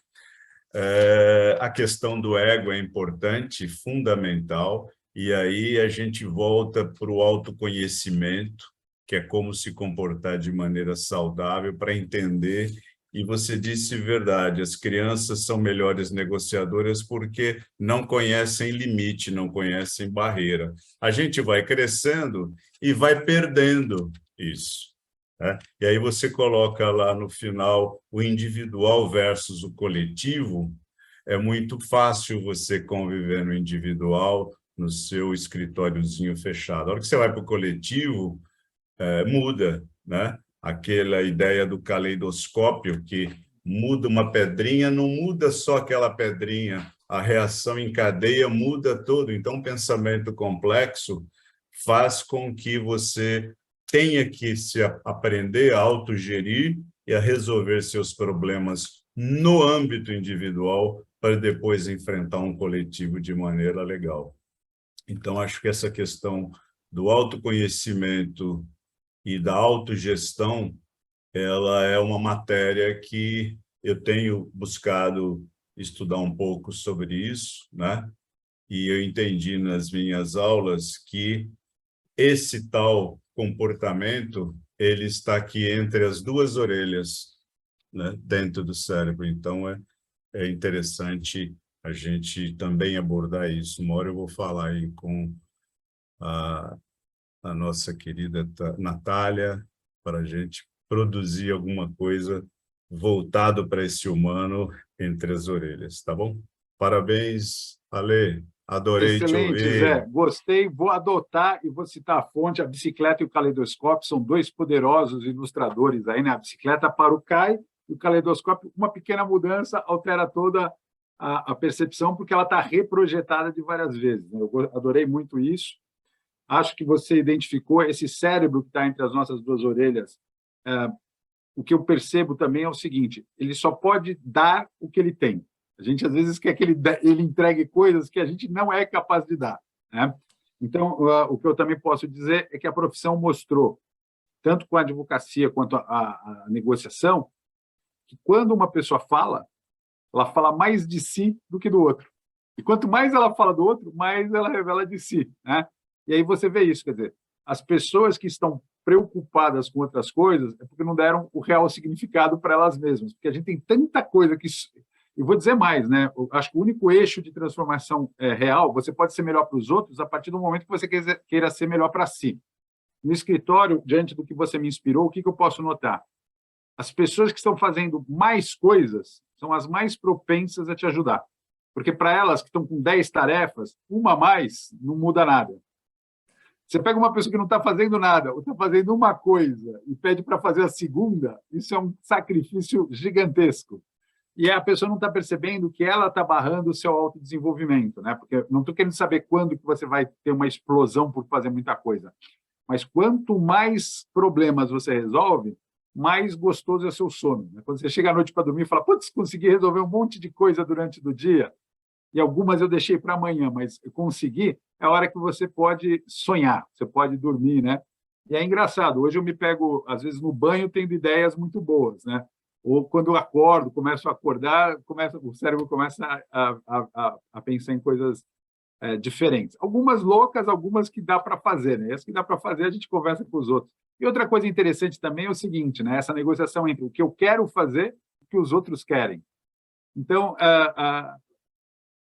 A questão do ego é importante, fundamental, e aí a gente volta para o autoconhecimento, que é como se comportar de maneira saudável para entender. E você disse verdade, as crianças são melhores negociadoras porque não conhecem limite, não conhecem barreira. A gente vai crescendo e vai perdendo isso, né? E aí você coloca lá no final o individual versus o coletivo. É muito fácil você conviver no individual, no seu escritóriozinho fechado. A hora que você vai para o coletivo, muda, né? Aquela ideia do caleidoscópio, que muda uma pedrinha, não muda só aquela pedrinha, a reação em cadeia muda tudo. Então, o pensamento complexo faz com que você tenha que se aprender a autogerir e a resolver seus problemas no âmbito individual para depois enfrentar um coletivo de maneira legal. Então, acho que essa questão do autoconhecimento e da autogestão, ela é uma matéria que eu tenho buscado estudar um pouco sobre isso, né? e eu entendi nas minhas aulas que esse tal comportamento ele está aqui entre as duas orelhas, né, dentro do cérebro. Então, é interessante a gente também abordar isso. Uma hora eu vou falar aí com a nossa querida Natália, para a gente produzir alguma coisa voltado para esse humano entre as orelhas, tá bom? Parabéns, Ale. Adorei te Excelente, ouvir. Zé. Gostei. Vou adotar e vou citar a fonte. A bicicleta e o caleidoscópio são dois poderosos ilustradores aí, né? A bicicleta para o Kai e o caleidoscópio, uma pequena mudança altera toda a percepção, porque ela está reprojetada de várias vezes, né? Eu adorei muito isso. Acho que você identificou esse cérebro que está entre as nossas duas orelhas. O que eu percebo também é o seguinte: ele só pode dar o que ele tem. A gente, às vezes, quer que ele entregue coisas que a gente não é capaz de dar, né? Então, o que eu também posso dizer é que a profissão mostrou, tanto com a advocacia quanto a negociação, que quando uma pessoa fala, ela fala mais de si do que do outro. E quanto mais ela fala do outro, mais ela revela de si, né? E aí você vê isso, quer dizer, as pessoas que estão preocupadas com outras coisas é porque não deram o real significado para elas mesmas, porque a gente tem tanta coisa que... E vou dizer mais, né? Eu acho que o único eixo de transformação real, você pode ser melhor para os outros a partir do momento que você queira ser melhor para si. No escritório, diante do que você me inspirou, o que eu posso notar? As pessoas que estão fazendo mais coisas são as mais propensas a te ajudar. Porque para elas que estão com 10 tarefas, uma a mais não muda nada. Você pega uma pessoa que não está fazendo nada, ou está fazendo uma coisa, e pede para fazer a segunda, isso é um sacrifício gigantesco. E a pessoa não está percebendo que ela está barrando o seu autodesenvolvimento, né? Porque não estou querendo saber quando que você vai ter uma explosão por fazer muita coisa. Mas quanto mais problemas você resolve, mais gostoso é o seu sono, né? Quando você chega à noite para dormir e fala, putz, consegui resolver um monte de coisa durante o dia, e algumas eu deixei para amanhã, mas eu consegui, é a hora que você pode sonhar, você pode dormir, né? E é engraçado, hoje eu me pego, às vezes, no banho, tendo ideias muito boas, né? Ou quando eu acordo, começo a acordar, o cérebro começa a pensar em coisas diferentes. Algumas loucas, algumas que dá para fazer, né? As que dá para fazer, a gente conversa com os outros. E outra coisa interessante também é o seguinte, né? Essa negociação entre o que eu quero fazer e o que os outros querem. Então,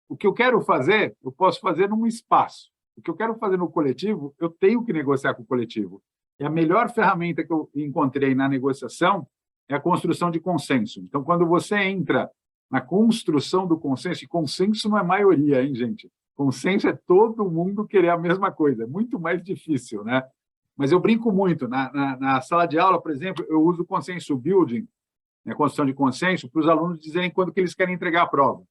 o que eu quero fazer, eu posso fazer num espaço. O que eu quero fazer no coletivo, eu tenho que negociar com o coletivo. E a melhor ferramenta que eu encontrei na negociação é a construção de consenso. Então, quando você entra na construção do consenso, e consenso não é maioria, hein, gente? Consenso é todo mundo querer a mesma coisa, é muito mais difícil, né? Mas eu brinco muito. Na sala de aula, por exemplo, eu uso o consenso building, né, construção de consenso, para os alunos dizerem quando que eles querem entregar a prova.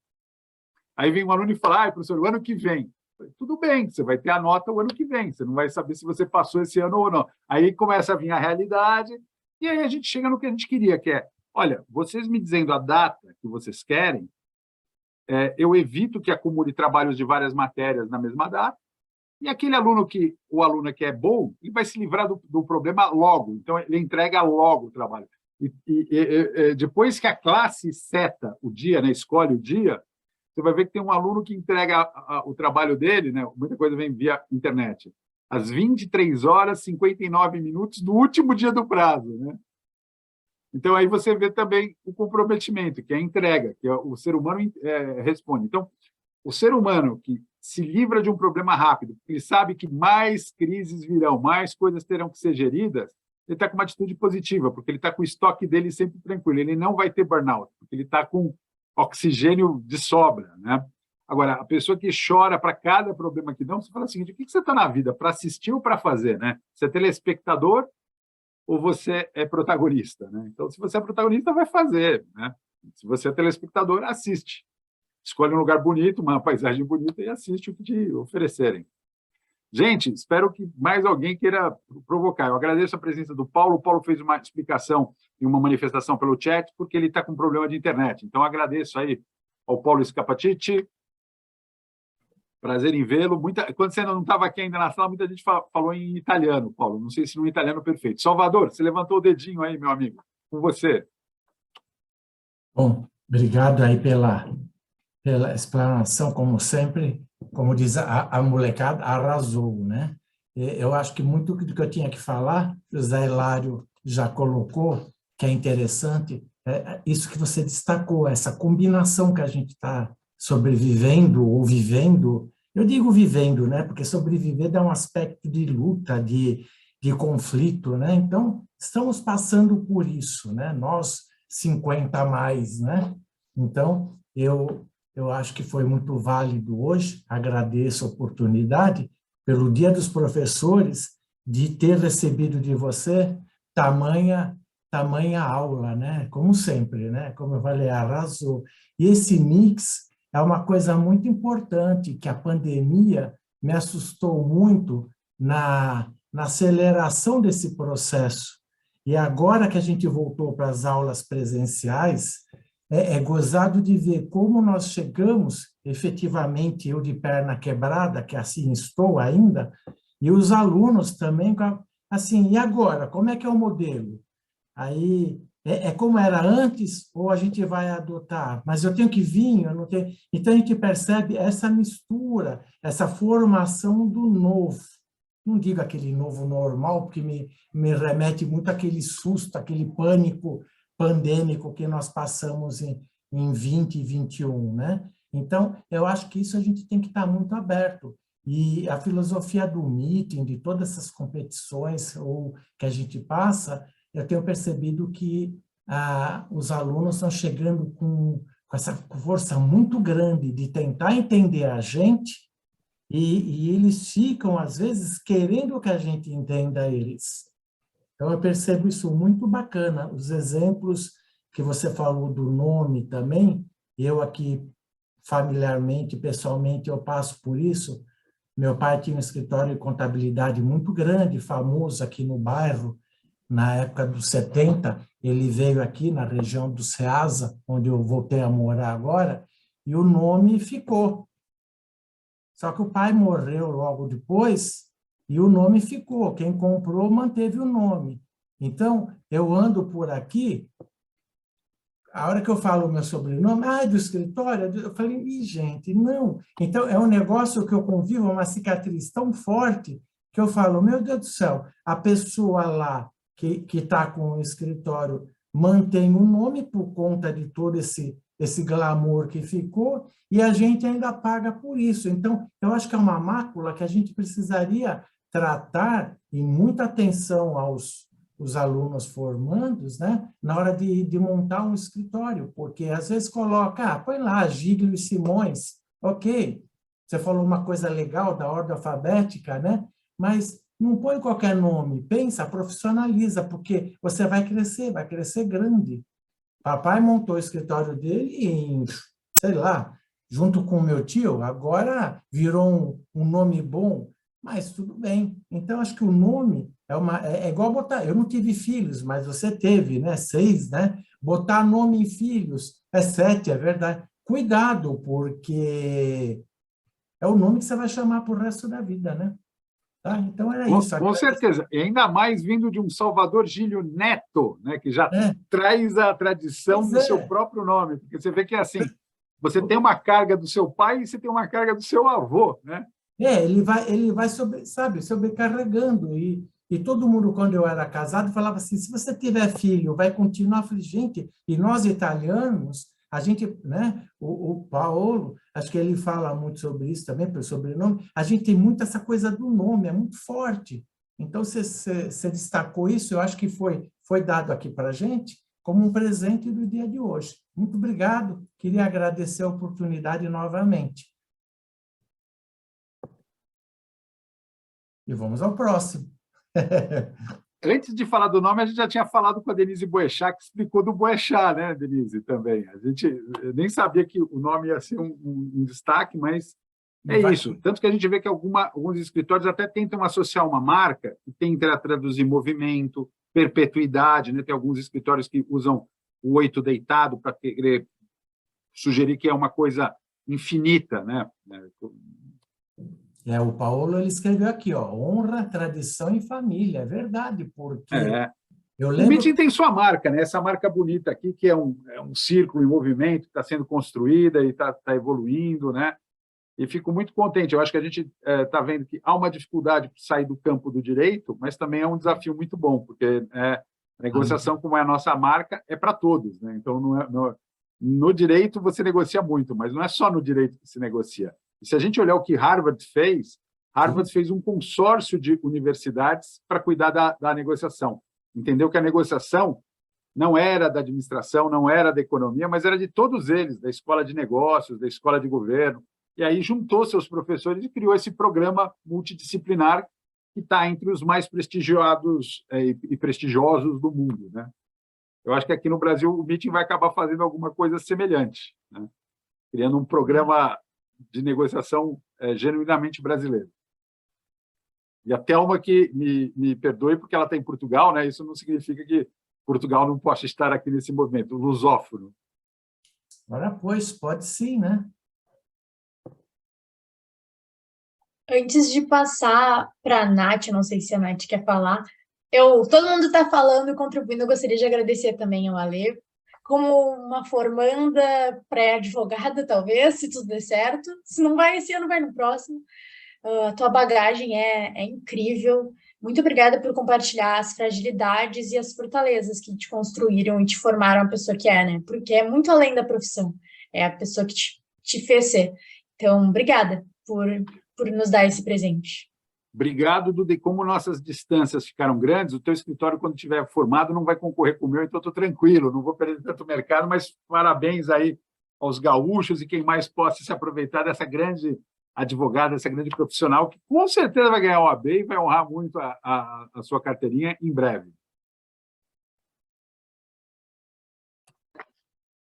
Aí vem um aluno e fala, professor, o ano que vem. Tudo bem, você vai ter a nota o ano que vem, você não vai saber se você passou esse ano ou não. Aí começa a vir a realidade, e aí a gente chega no que a gente queria, que é, olha, vocês me dizendo a data que vocês querem, eu evito que acumule trabalhos de várias matérias na mesma data, e aquele aluno o aluna que é bom, ele vai se livrar do problema logo, então ele entrega logo o trabalho. E depois que a classe seta o dia, né, escolhe o dia, você vai ver que tem um aluno que entrega o trabalho dele, né, muita coisa vem via internet, às 23h59 no último dia do prazo, né? Então, aí você vê também o comprometimento, que é a entrega, que o ser humano responde. Então, o ser humano que se livra de um problema rápido, ele sabe que mais crises virão, mais coisas terão que ser geridas, ele está com uma atitude positiva, porque ele está com o estoque dele sempre tranquilo, ele não vai ter burnout, porque ele está com oxigênio de sobra, né? Agora, a pessoa que chora para cada problema que dá, você fala assim, o que você está na vida? Para assistir ou para fazer, né? Você é telespectador ou você é protagonista, né? Então, se você é protagonista, vai fazer, né? Se você é telespectador, assiste. Escolhe um lugar bonito, uma paisagem bonita e assiste o que te oferecerem. Gente, espero que mais alguém queira provocar. Eu agradeço a presença do Paulo. O Paulo fez uma explicação e uma manifestação pelo chat, porque ele está com problema de internet. Então, agradeço aí ao Paulo Scapaciti. Prazer em vê-lo. Quando você não estava aqui ainda na sala, muita gente falou em italiano, Paulo. Não sei se no italiano perfeito. Salvador, você levantou o dedinho aí, meu amigo. Com você. Bom, obrigado aí pela explanação, como sempre. como diz a molecada, arrasou, né? Eu acho que muito do que eu tinha que falar, o José Hilário já colocou, que é interessante, isso que você destacou, essa combinação que a gente está sobrevivendo ou vivendo. Eu digo vivendo, né? Porque sobreviver dá um aspecto de luta, de conflito, né? Então, estamos passando por isso, né? Nós, 50 a mais, né? Então, eu acho que foi muito válido hoje, agradeço a oportunidade, pelo Dia dos Professores, de ter recebido de você tamanha aula, né? Como sempre, né? Como eu falei, arrasou. E esse mix é uma coisa muito importante, que a pandemia me assustou muito na aceleração desse processo. E agora que a gente voltou para as aulas presenciais, é gozado de ver como nós chegamos, efetivamente, eu de perna quebrada, que assim estou ainda, e os alunos também, assim, e agora? Como é que é o modelo? Aí, como era antes, ou a gente vai adotar? Mas eu tenho que vir, eu não tenho... Então, a gente percebe essa mistura, essa formação do novo. Não digo aquele novo normal, porque me remete muito àquele susto, aquele pânico pandêmico que nós passamos em 20 e 21, né? Então, eu acho que isso a gente tem que estar muito aberto. E a filosofia do meeting, de todas essas competições ou que a gente passa, eu tenho percebido que os alunos estão chegando com essa força muito grande de tentar entender a gente e eles ficam, às vezes, querendo que a gente entenda eles. Então, eu percebo isso muito bacana. Os exemplos que você falou do nome também, eu aqui, familiarmente, pessoalmente, eu passo por isso. Meu pai tinha um escritório de contabilidade muito grande, famoso aqui no bairro, na época dos 70, ele veio aqui na região do Ceasa, onde eu voltei a morar agora, e o nome ficou. Só que o pai morreu logo depois e o nome ficou. Quem comprou manteve o nome. Então, eu ando por aqui, a hora que eu falo o meu sobrenome, é do escritório, eu falei, ih, gente, não. Então, é um negócio que eu convivo, uma cicatriz tão forte, que eu falo, meu Deus do céu, a pessoa lá que está com o escritório mantém o nome por conta de todo esse glamour que ficou, e a gente ainda paga por isso. Então, eu acho que é uma mácula que a gente precisaria tratar e muita atenção aos alunos formandos, né, na hora de montar um escritório, porque às vezes coloca, põe lá, Giglio e Simões, ok, você falou uma coisa legal da ordem alfabética, né, mas não põe qualquer nome, pensa, profissionaliza, porque você vai crescer grande. Papai montou o escritório dele em, sei lá, junto com o meu tio, agora virou um nome bom, mas tudo bem. Então, acho que o nome é igual botar... Eu não tive filhos, mas você teve, né? 6, né? Botar nome em filhos é 7, é verdade. Cuidado, porque é o nome que você vai chamar para o resto da vida, né? Tá? Então, era isso. Com certeza. E ainda mais vindo de um Salvador Gílio Neto, né, que já traz a tradição do seu próprio nome. Porque você vê que é assim, você tem uma carga do seu pai e você tem uma carga do seu avô, né? Ele vai sobrecarregando. E todo mundo, quando eu era casado, falava assim, se você tiver filho, vai continuar. Eu falei, gente, e nós italianos, a gente, né, o Paolo, acho que ele fala muito sobre isso também, pelo sobrenome, a gente tem muito essa coisa do nome, é muito forte. Então, você destacou isso, eu acho que foi dado aqui para a gente como um presente do dia de hoje. Muito obrigado, queria agradecer a oportunidade novamente. E vamos ao próximo. Antes de falar do nome, a gente já tinha falado com a Denise Boechat, que explicou do Boechat, né, Denise, também. A gente nem sabia que o nome ia ser um destaque, mas é isso. Tanto que a gente vê que alguns escritórios até tentam associar uma marca e tentam traduzir movimento, perpetuidade, né? Tem alguns escritórios que usam o 8 deitado para querer sugerir que é uma coisa infinita, né? O Paulo, ele escreveu aqui, ó, honra, tradição e família. É verdade, porque eu lembro... O meeting tem sua marca, né? Essa marca bonita aqui, que é um círculo em movimento, que está sendo construída e está evoluindo, né? E fico muito contente. Eu acho que a gente está vendo que há uma dificuldade para sair do campo do direito, mas também é um desafio muito bom, porque a negociação, como é a nossa marca, é para todos, né? Então, no direito você negocia muito, mas não é só no direito que se negocia. E se a gente olhar o que Harvard fez um consórcio de universidades para cuidar da negociação. Entendeu que a negociação não era da administração, não era da economia, mas era de todos eles, da escola de negócios, da escola de governo. E aí juntou seus professores e criou esse programa multidisciplinar que está entre os mais prestigiados e prestigiosos do mundo, né? Eu acho que aqui no Brasil o Meeting vai acabar fazendo alguma coisa semelhante, né? Criando um programa de negociação genuinamente brasileiro. E a Thelma que me perdoe, porque ela está em Portugal, né? Isso não significa que Portugal não possa estar aqui nesse movimento, lusófono. Ora, pois, pode sim, né? Antes de passar para a Nath, não sei se a Nath quer falar, todo mundo está falando e contribuindo, eu gostaria de agradecer também ao Alê, como uma formanda pré-advogada, talvez, se tudo der certo. Se não vai esse ano, vai no próximo. A tua bagagem é incrível. Muito obrigada por compartilhar as fragilidades e as fortalezas que te construíram e te formaram a pessoa que é, né? Porque é muito além da profissão. É a pessoa que te fez ser. Então, obrigada por nos dar esse presente. Obrigado, Duda. E como nossas distâncias ficaram grandes, o teu escritório, quando estiver formado, não vai concorrer com o meu, então estou tranquilo, não vou perder tanto mercado, mas parabéns aí aos gaúchos e quem mais possa se aproveitar dessa grande advogada, essa grande profissional, que com certeza vai ganhar o OAB e vai honrar muito a sua carteirinha em breve.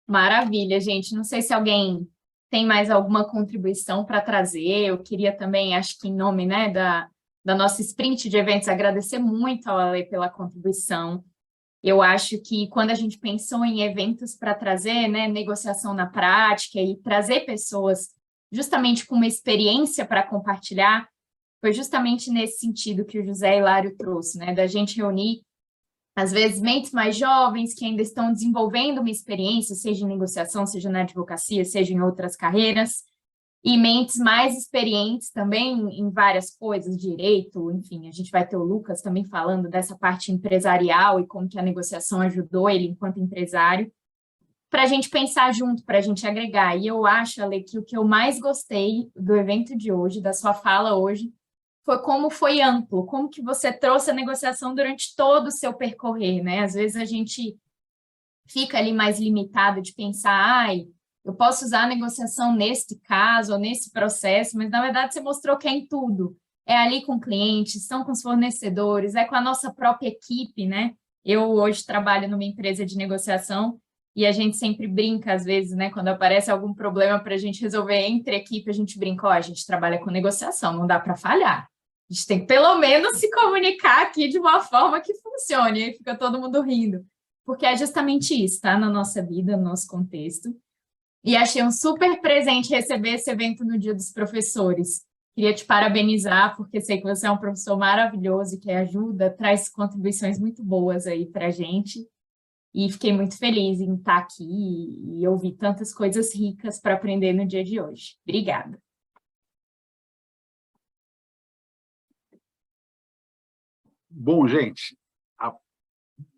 Maravilha, gente. Não sei se alguém tem mais alguma contribuição para trazer. Eu queria também, acho que em nome, né, da nossa sprint de eventos, agradecer muito ao Ale pela contribuição. Eu acho que quando a gente pensou em eventos para trazer, né, negociação na prática e trazer pessoas justamente com uma experiência para compartilhar, foi justamente nesse sentido que o José Hilário trouxe, né, da gente reunir, às vezes, mentes mais jovens que ainda estão desenvolvendo uma experiência, seja em negociação, seja na advocacia, seja em outras carreiras, e mentes mais experientes também em várias coisas, direito, enfim, a gente vai ter o Lucas também falando dessa parte empresarial e como que a negociação ajudou ele enquanto empresário, para a gente pensar junto, para a gente agregar. E eu acho, Ale, que o que eu mais gostei do evento de hoje, da sua fala hoje, foi como foi amplo, como que você trouxe a negociação durante todo o seu percorrer, né? Às vezes a gente fica ali mais limitado de pensar, eu posso usar a negociação neste caso ou nesse processo, mas na verdade você mostrou que é em tudo. É ali com clientes, são com os fornecedores, é com a nossa própria equipe, né? Eu hoje trabalho numa empresa de negociação e a gente sempre brinca, às vezes, né? Quando aparece algum problema para a gente resolver entre equipe, a gente brinca, a gente trabalha com negociação, não dá para falhar. A gente tem que, pelo menos, se comunicar aqui de uma forma que funcione, e aí fica todo mundo rindo. Porque é justamente isso, tá? Na nossa vida, no nosso contexto. E achei um super presente receber esse evento no Dia dos Professores. Queria te parabenizar, porque sei que você é um professor maravilhoso e que ajuda, traz contribuições muito boas aí para a gente. E fiquei muito feliz em estar aqui e ouvir tantas coisas ricas para aprender no dia de hoje. Obrigada. Bom, gente,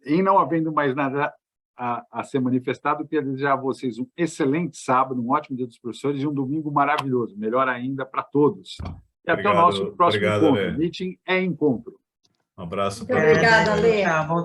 em não havendo mais nada a ser manifestado, quero desejar a vocês um excelente sábado, um ótimo Dia dos Professores e um domingo maravilhoso, melhor ainda para todos. E até o nosso próximo encontro. Ale. Meeting é encontro. Um abraço Muito para obrigada, Ale. Tchau, bom